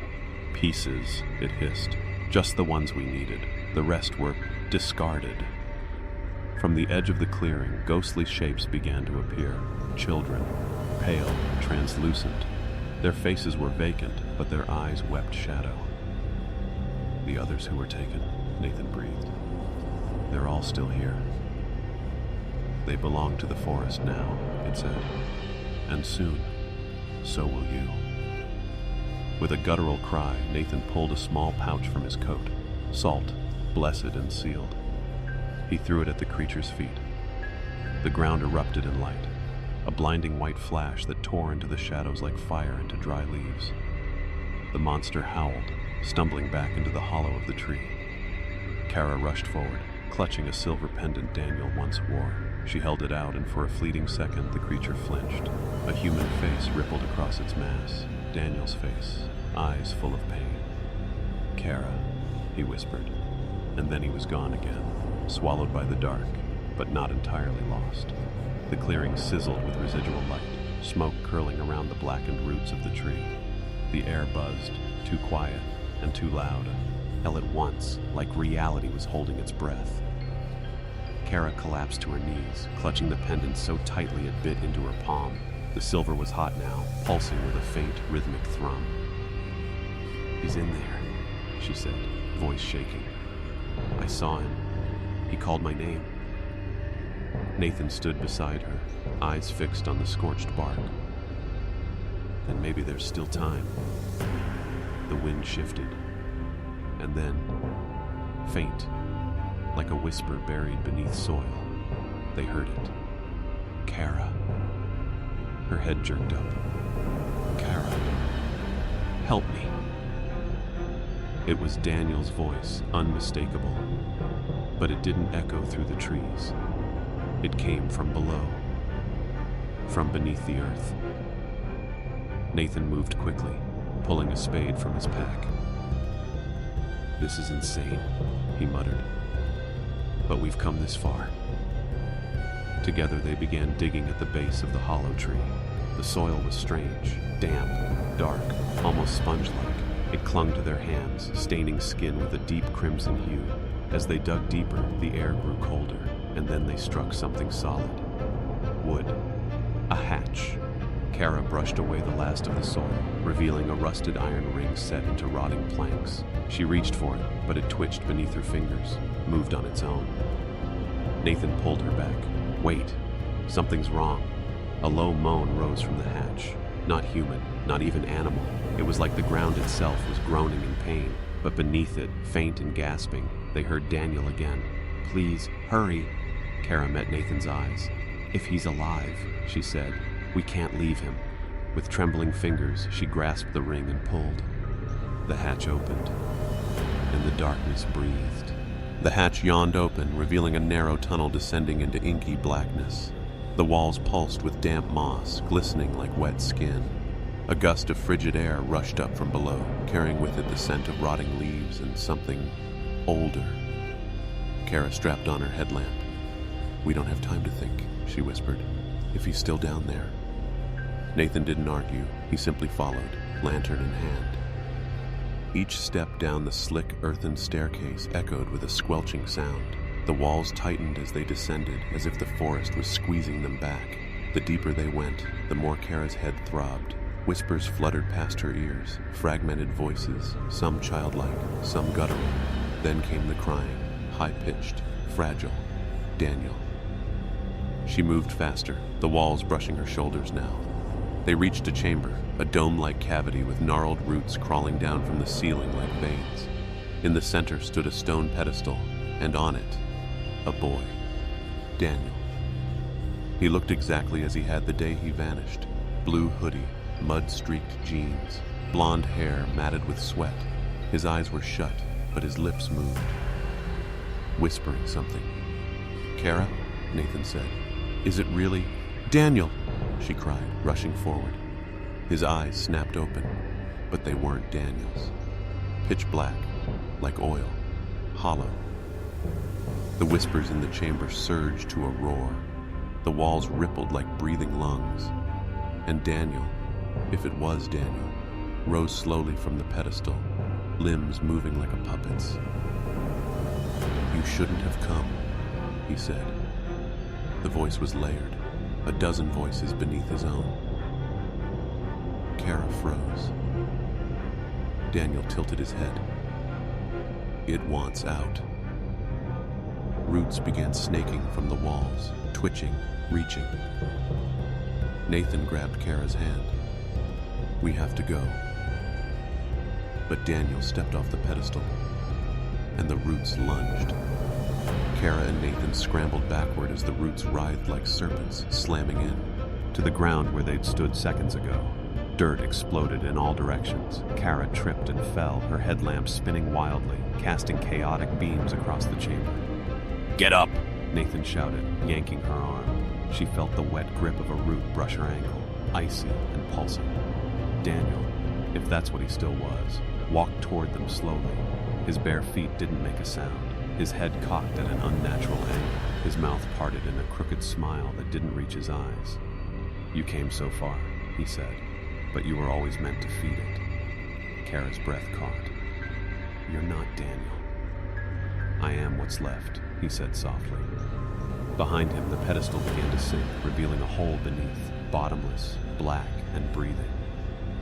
A: "Pieces," it hissed. "Just the ones we needed. The rest were discarded." From the edge of the clearing, ghostly shapes began to appear. Children, pale, translucent. Their faces were vacant, but their eyes wept shadow. "The others who were taken," Nathan breathed. "They're all still here. They belong to the forest now," it said. "And soon, so will you." With a guttural cry, Nathan pulled a small pouch from his coat. Salt, blessed and sealed. He threw it at the creature's feet. The ground erupted in light, a blinding white flash that tore into the shadows like fire into dry leaves. The monster howled, stumbling back into the hollow of the tree. Kara rushed forward, clutching a silver pendant Daniel once wore. She held it out, and for a fleeting second, the creature flinched. A human face rippled across its mass. Daniel's face, eyes full of pain. "Kara," he whispered, and then he was gone again, swallowed by the dark, but not entirely lost. The clearing sizzled with residual light, smoke curling around the blackened roots of the tree. The air buzzed, too quiet and too loud, all at once, like reality was holding its breath. Kara collapsed to her knees, clutching the pendant so tightly it bit into her palm. The silver was hot now, pulsing with a faint, rhythmic thrum. "He's in there," she said, voice shaking. "I saw him. He called my name." Nathan stood beside her, eyes fixed on the scorched bark. "Then maybe there's still time." The wind shifted, and then, faint, like a whisper buried beneath soil, they heard it. "Kara." Her head jerked up. "Kara, help me." It was Daniel's voice, unmistakable, but it didn't echo through the trees. It came from below, from beneath the earth. Nathan moved quickly, pulling a spade from his pack. "This is insane," he muttered. "But we've come this far." Together they began digging at the base of the hollow tree. The soil was strange, damp, dark, almost sponge-like. It clung to their hands, staining skin with a deep crimson hue. As they dug deeper, the air grew colder, and then they struck something solid. Wood. A hatch. Kara brushed away the last of the soil, revealing a rusted iron ring set into rotting planks. She reached for it, but it twitched beneath her fingers, moved on its own. Nathan pulled her back. Wait, something's wrong. A low moan rose from the hatch. Not human, not even animal. It was like the ground itself was groaning in pain. But beneath it, faint and gasping, they heard Daniel again. Please, hurry. Kara met Nathan's eyes. If he's alive, she said, we can't leave him. With trembling fingers, she grasped the ring and pulled. The hatch opened, and the darkness breathed. The hatch yawned open, revealing a narrow tunnel descending into inky blackness. The walls pulsed with damp moss, glistening like wet skin. A gust of frigid air rushed up from below, carrying with it the scent of rotting leaves and something older. Kara strapped on her headlamp. We don't have time to think, she whispered. If he's still down there. Nathan didn't argue. He simply followed, lantern in hand. Each step down the slick, earthen staircase echoed with a squelching sound. The walls tightened as they descended, as if the forest was squeezing them back. The deeper they went, the more Kara's head throbbed. Whispers fluttered past her ears, fragmented voices, some childlike, some guttural. Then came the crying, high-pitched, fragile. Daniel. She moved faster, the walls brushing her shoulders now. They reached a chamber, a dome-like cavity with gnarled roots crawling down from the ceiling like veins. In the center stood a stone pedestal, and on it, a boy. Daniel. He looked exactly as he had the day he vanished. Blue hoodie, mud-streaked jeans, blonde hair matted with sweat. His eyes were shut, but his lips moved. Whispering something. Kara? Nathan said. Is it really? Daniel! She cried, rushing forward. His eyes snapped open, but they weren't Daniel's. Pitch black, like oil, hollow. The whispers in the chamber surged to a roar. The walls rippled like breathing lungs. And Daniel, if it was Daniel, rose slowly from the pedestal, limbs moving like a puppet's. You shouldn't have come, he said. The voice was layered, a dozen voices beneath his own. Kara froze. Daniel tilted his head. It wants out. Roots began snaking from the walls, twitching, reaching. Nathan grabbed Kara's hand. We have to go. But Daniel stepped off the pedestal, and the roots lunged. Kara and Nathan scrambled backward as the roots writhed like serpents, slamming in. To the ground where they'd stood seconds ago. Dirt exploded in all directions. Kara tripped and fell, her headlamp spinning wildly, casting chaotic beams across the chamber. Get up! Nathan shouted, yanking her arm. She felt the wet grip of a root brush her ankle, icy and pulsing. Daniel, if that's what he still was, walked toward them slowly. His bare feet didn't make a sound. His head cocked at an unnatural angle, his mouth parted in a crooked smile that didn't reach his eyes. You came so far, he said, but you were always meant to feed it. Kara's breath caught. You're not Daniel. I am what's left, he said softly. Behind him, the pedestal began to sink, revealing a hole beneath, bottomless, black, and breathing.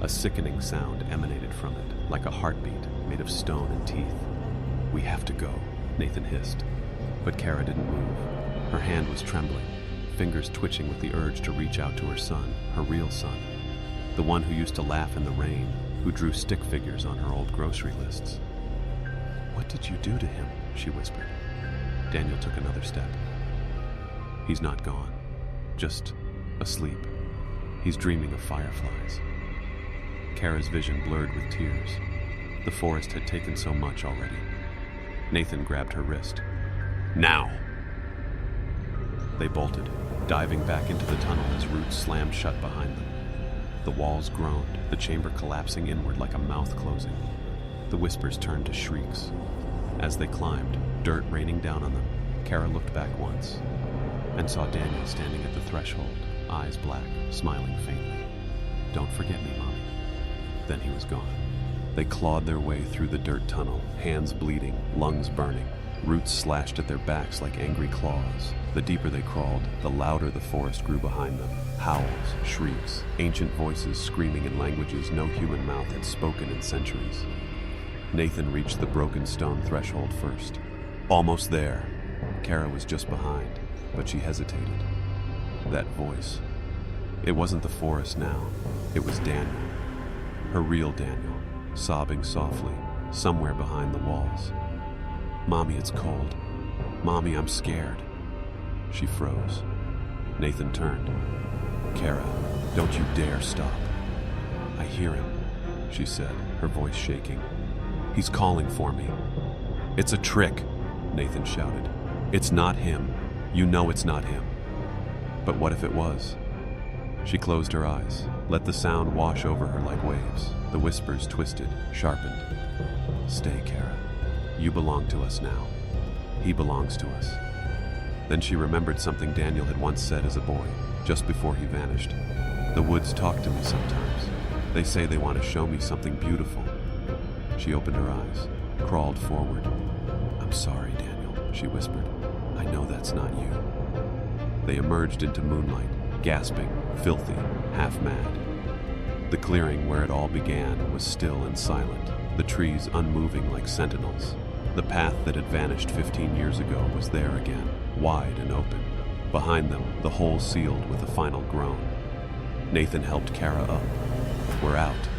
A: A sickening sound emanated from it, like a heartbeat made of stone and teeth. We have to go, Nathan hissed. But Kara didn't move. Her hand was trembling, fingers twitching with the urge to reach out to her son, her real son. The one who used to laugh in the rain, who drew stick figures on her old grocery lists. What did you do to him? She whispered. Daniel took another step. He's not gone, just asleep. He's dreaming of fireflies. Kara's vision blurred with tears. The forest had taken so much already. Nathan grabbed her wrist. Now! They bolted, diving back into the tunnel as roots slammed shut behind them. The walls groaned, the chamber collapsing inward like a mouth closing. The whispers turned to shrieks. As they climbed, dirt raining down on them, Kara looked back once and saw Daniel standing at the threshold, eyes black, smiling faintly. Don't forget me, Mommy. Then he was gone. They clawed their way through the dirt tunnel, hands bleeding, lungs burning. Roots slashed at their backs like angry claws. The deeper they crawled, the louder the forest grew behind them. Howls, shrieks, ancient voices screaming in languages no human mouth had spoken in centuries. Nathan reached the broken stone threshold first. Almost there. Kara was just behind, but she hesitated. That voice. It wasn't the forest now. It was Daniel. Her real Daniel, sobbing softly, somewhere behind the walls. "Mommy, it's cold. Mommy, I'm scared." She froze. Nathan turned. "Kara, don't you dare stop." "I hear him," she said, her voice shaking. "He's calling for me." "It's a trick," Nathan shouted. "It's not him. You know it's not him." But what if it was? She closed her eyes, let the sound wash over her like waves. The whispers twisted, sharpened. "Stay, Kara. You belong to us now. He belongs to us." Then she remembered something Daniel had once said as a boy, just before he vanished. "The woods talk to me sometimes. They say they want to show me something beautiful." She opened her eyes, crawled forward. "I'm sorry, Daniel," she whispered. "I know that's not you." They emerged into moonlight, gasping, filthy, half-mad. The clearing where it all began was still and silent, the trees unmoving like sentinels. The path that had vanished 15 years ago was there again, wide and open. Behind them, the hole sealed with a final groan. Nathan helped Kara up. "We're out."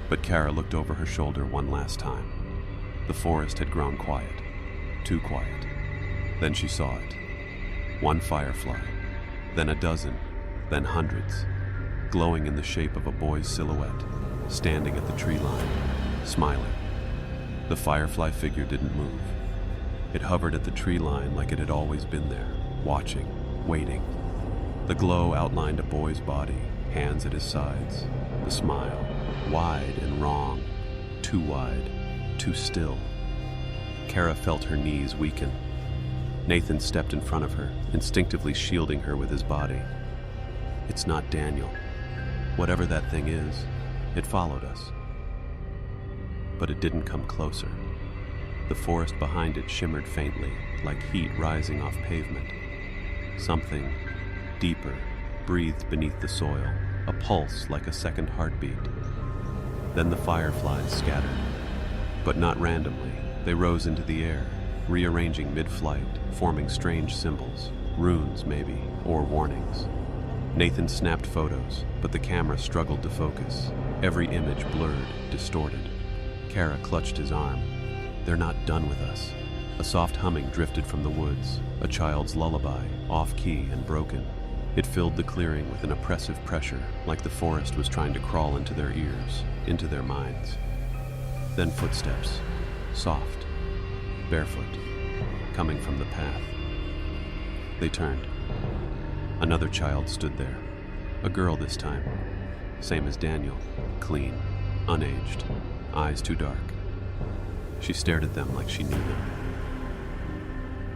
A: But Kara looked over her shoulder one last time. The forest had grown quiet, too quiet. Then she saw it. One firefly, then a dozen, then hundreds, glowing in the shape of a boy's silhouette, standing at the tree line, smiling. The firefly figure didn't move. It hovered at the tree line like it had always been there, watching, waiting. The glow outlined a boy's body, hands at his sides. The smile, wide and wrong, too wide, too still. Kara felt her knees weaken. Nathan stepped in front of her, instinctively shielding her with his body. "It's not Daniel. Whatever that thing is, it followed us." But it didn't come closer. The forest behind it shimmered faintly, like heat rising off pavement. Something deeper breathed beneath the soil, a pulse like a second heartbeat. Then the fireflies scattered, but not randomly. They rose into the air, rearranging mid-flight, forming strange symbols, runes maybe, or warnings. Nathan snapped photos, but the camera struggled to focus. Every image blurred, distorted. Kara clutched his arm. "They're not done with us." A soft humming drifted from the woods, a child's lullaby, off-key and broken. It filled the clearing with an oppressive pressure, like the forest was trying to crawl into their ears, into their minds. Then footsteps, soft, barefoot, coming from the path. They turned. Another child stood there, a girl this time, same as Daniel, clean, unaged, eyes too dark. She stared at them like she knew them.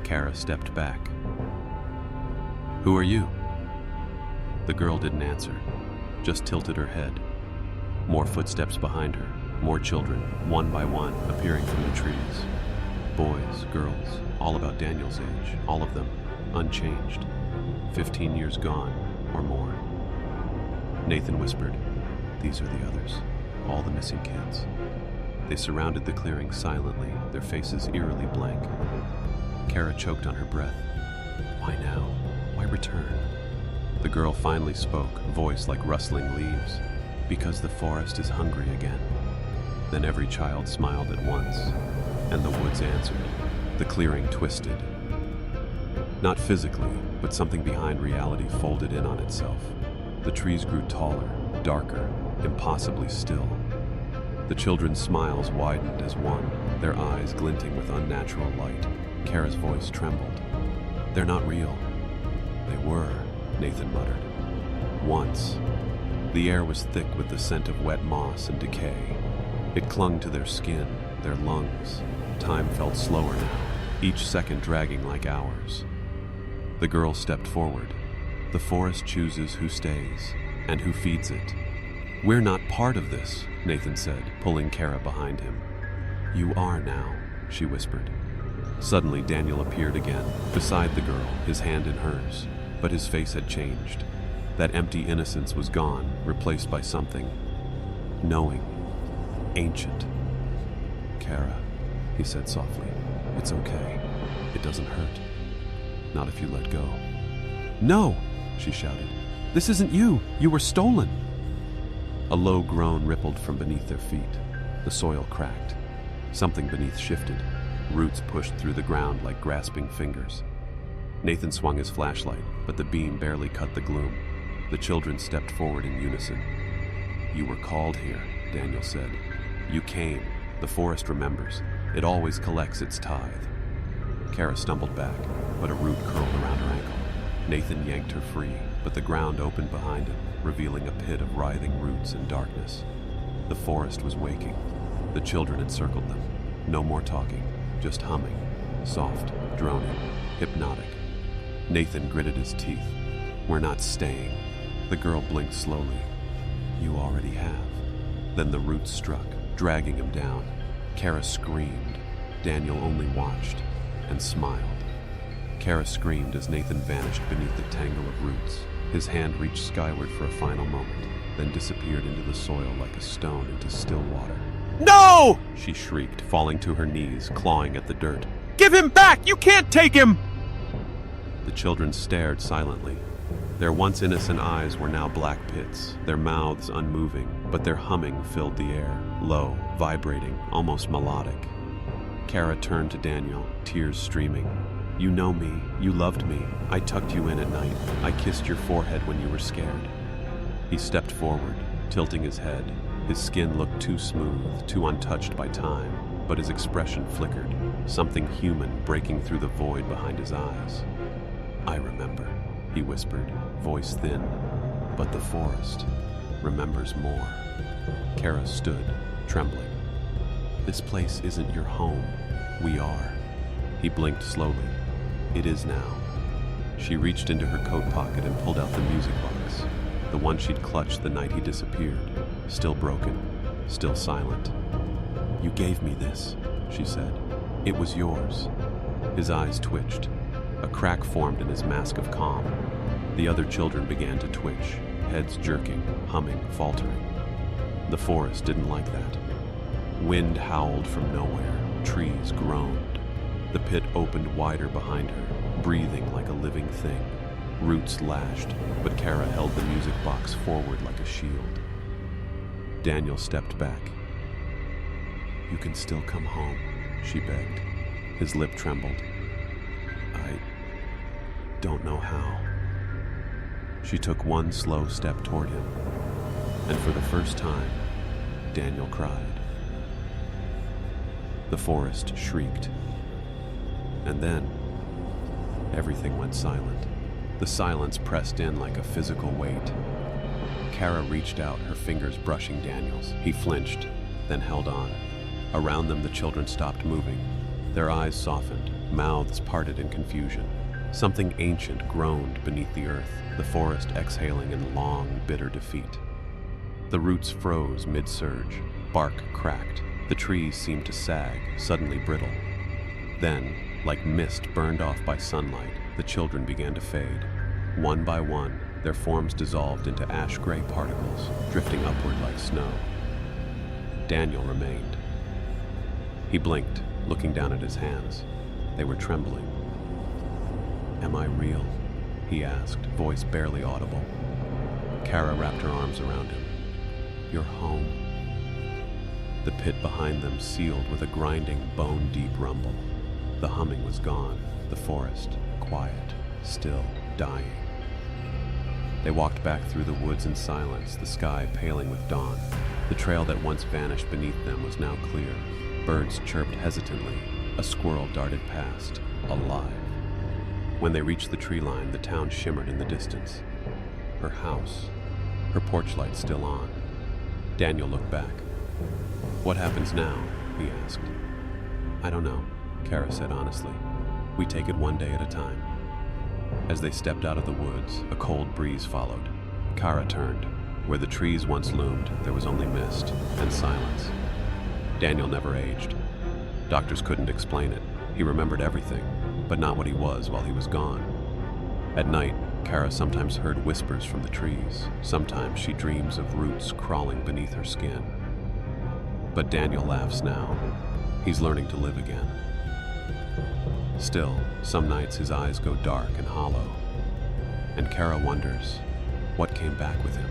A: Kara stepped back. "Who are you?" The girl didn't answer, just tilted her head. More footsteps behind her, more children, one by one, appearing from the trees. Boys, girls, all about Daniel's age, all of them, unchanged. 15 years gone, or more. Nathan whispered, "These are the others, all the missing kids." They surrounded the clearing silently, their faces eerily blank. Kara choked on her breath. "Why now? Why return?" The girl finally spoke, voice like rustling leaves. "Because the forest is hungry again." Then every child smiled at once, and the woods answered. The clearing twisted. Not physically, but something behind reality folded in on itself. The trees grew taller, darker, impossibly still. The children's smiles widened as one, their eyes glinting with unnatural light. Kara's voice trembled. "They're not real." "They were," Nathan muttered. "Once." The air was thick with the scent of wet moss and decay. It clung to their skin, their lungs. Time felt slower now, each second dragging like hours. The girl stepped forward. "The forest chooses who stays, and who feeds it." "We're not part of this," Nathan said, pulling Kara behind him. "You are now," she whispered. Suddenly Daniel appeared again, beside the girl, his hand in hers. But his face had changed. That empty innocence was gone, replaced by something knowing, ancient. "Kara," he said softly, "it's okay. It doesn't hurt." Not if you let go. No, she shouted. This isn't you. You were stolen. A low groan rippled from beneath their feet. The soil cracked. Something beneath shifted. Roots pushed through the ground like grasping fingers. Nathan swung his flashlight, but the beam barely cut the gloom. The children stepped forward in unison. You were called here, Daniel said. You came. The forest remembers. It always collects its tithe. Kara stumbled back, but a root curled around her ankle. Nathan yanked her free, but the ground opened behind him, revealing a pit of writhing roots and darkness. The forest was waking. The children had circled them. No more talking, just humming, soft, droning, hypnotic. Nathan gritted his teeth. We're not staying. The girl blinked slowly. You already have. Then the roots struck, dragging him down. Kara screamed. Daniel only watched and smiled. Kara screamed as Nathan vanished beneath the tangle of roots. His hand reached skyward for a final moment, then disappeared into the soil like a stone into still water.
B: No!
A: She shrieked, falling to her knees, clawing at the dirt.
B: Give him back! You can't take him!
A: The children stared silently. Their once innocent eyes were now black pits, their mouths unmoving, but their humming filled the air, low, vibrating, almost melodic. Kara turned to Daniel, tears streaming. You know me. You loved me. I tucked you in at night. I kissed your forehead when you were scared. He stepped forward, tilting his head. His skin looked too smooth, too untouched by time, but his expression flickered, something human breaking through the void behind his eyes. I remember, he whispered, voice thin, but the forest remembers more. Kara stood, trembling. This place isn't your home. We are. He blinked slowly. It is now. She reached into her coat pocket and pulled out the music box, the one she'd clutched the night he disappeared, still broken, still silent. You gave me this, she said. It was yours. His eyes twitched. A crack formed in his mask of calm. The other children began to twitch, heads jerking, humming, faltering. The forest didn't like that. Wind howled from nowhere. Trees groaned. The pit opened wider behind her, breathing like a living thing. Roots lashed, but Kara held the music box forward like a shield. Daniel stepped back. You can still come home, she begged. His lip trembled. I don't know how. She took one slow step toward him, and for the first time, Daniel cried. The forest shrieked. And then, everything went silent. The silence pressed in like a physical weight. Kara reached out, her fingers brushing Daniel's. He flinched, then held on. Around them, the children stopped moving. Their eyes softened, mouths parted in confusion. Something ancient groaned beneath the earth, the forest exhaling in long, bitter defeat. The roots froze mid-surge. Bark cracked. The trees seemed to sag, suddenly brittle. Then, like mist burned off by sunlight, the children began to fade. One by one, their forms dissolved into ash-gray particles, drifting upward like snow. Daniel remained. He blinked, looking down at his hands. They were trembling. Am I real? He asked, voice barely audible. Kara wrapped her arms around him. You're home. The pit behind them sealed with a grinding, bone-deep rumble. The humming was gone, the forest, quiet, still, dying. They walked back through the woods in silence, the sky paling with dawn. The trail that once vanished beneath them was now clear. Birds chirped hesitantly. A squirrel darted past, alive. When they reached the tree line, the town shimmered in the distance. Her house, her porch light still on. Daniel looked back. What happens now? He asked. I don't know, Kara said honestly. We take it one day at a time. As they stepped out of the woods, a cold breeze followed. Kara turned. Where the trees once loomed, there was only mist and silence. Daniel never aged. Doctors couldn't explain it. He remembered everything, but not what he was while he was gone. At night, Kara sometimes heard whispers from the trees. Sometimes she dreams of roots crawling beneath her skin. But Daniel laughs now. He's learning to live again. Still, some nights his eyes go dark and hollow, and Kara wonders what came back with him.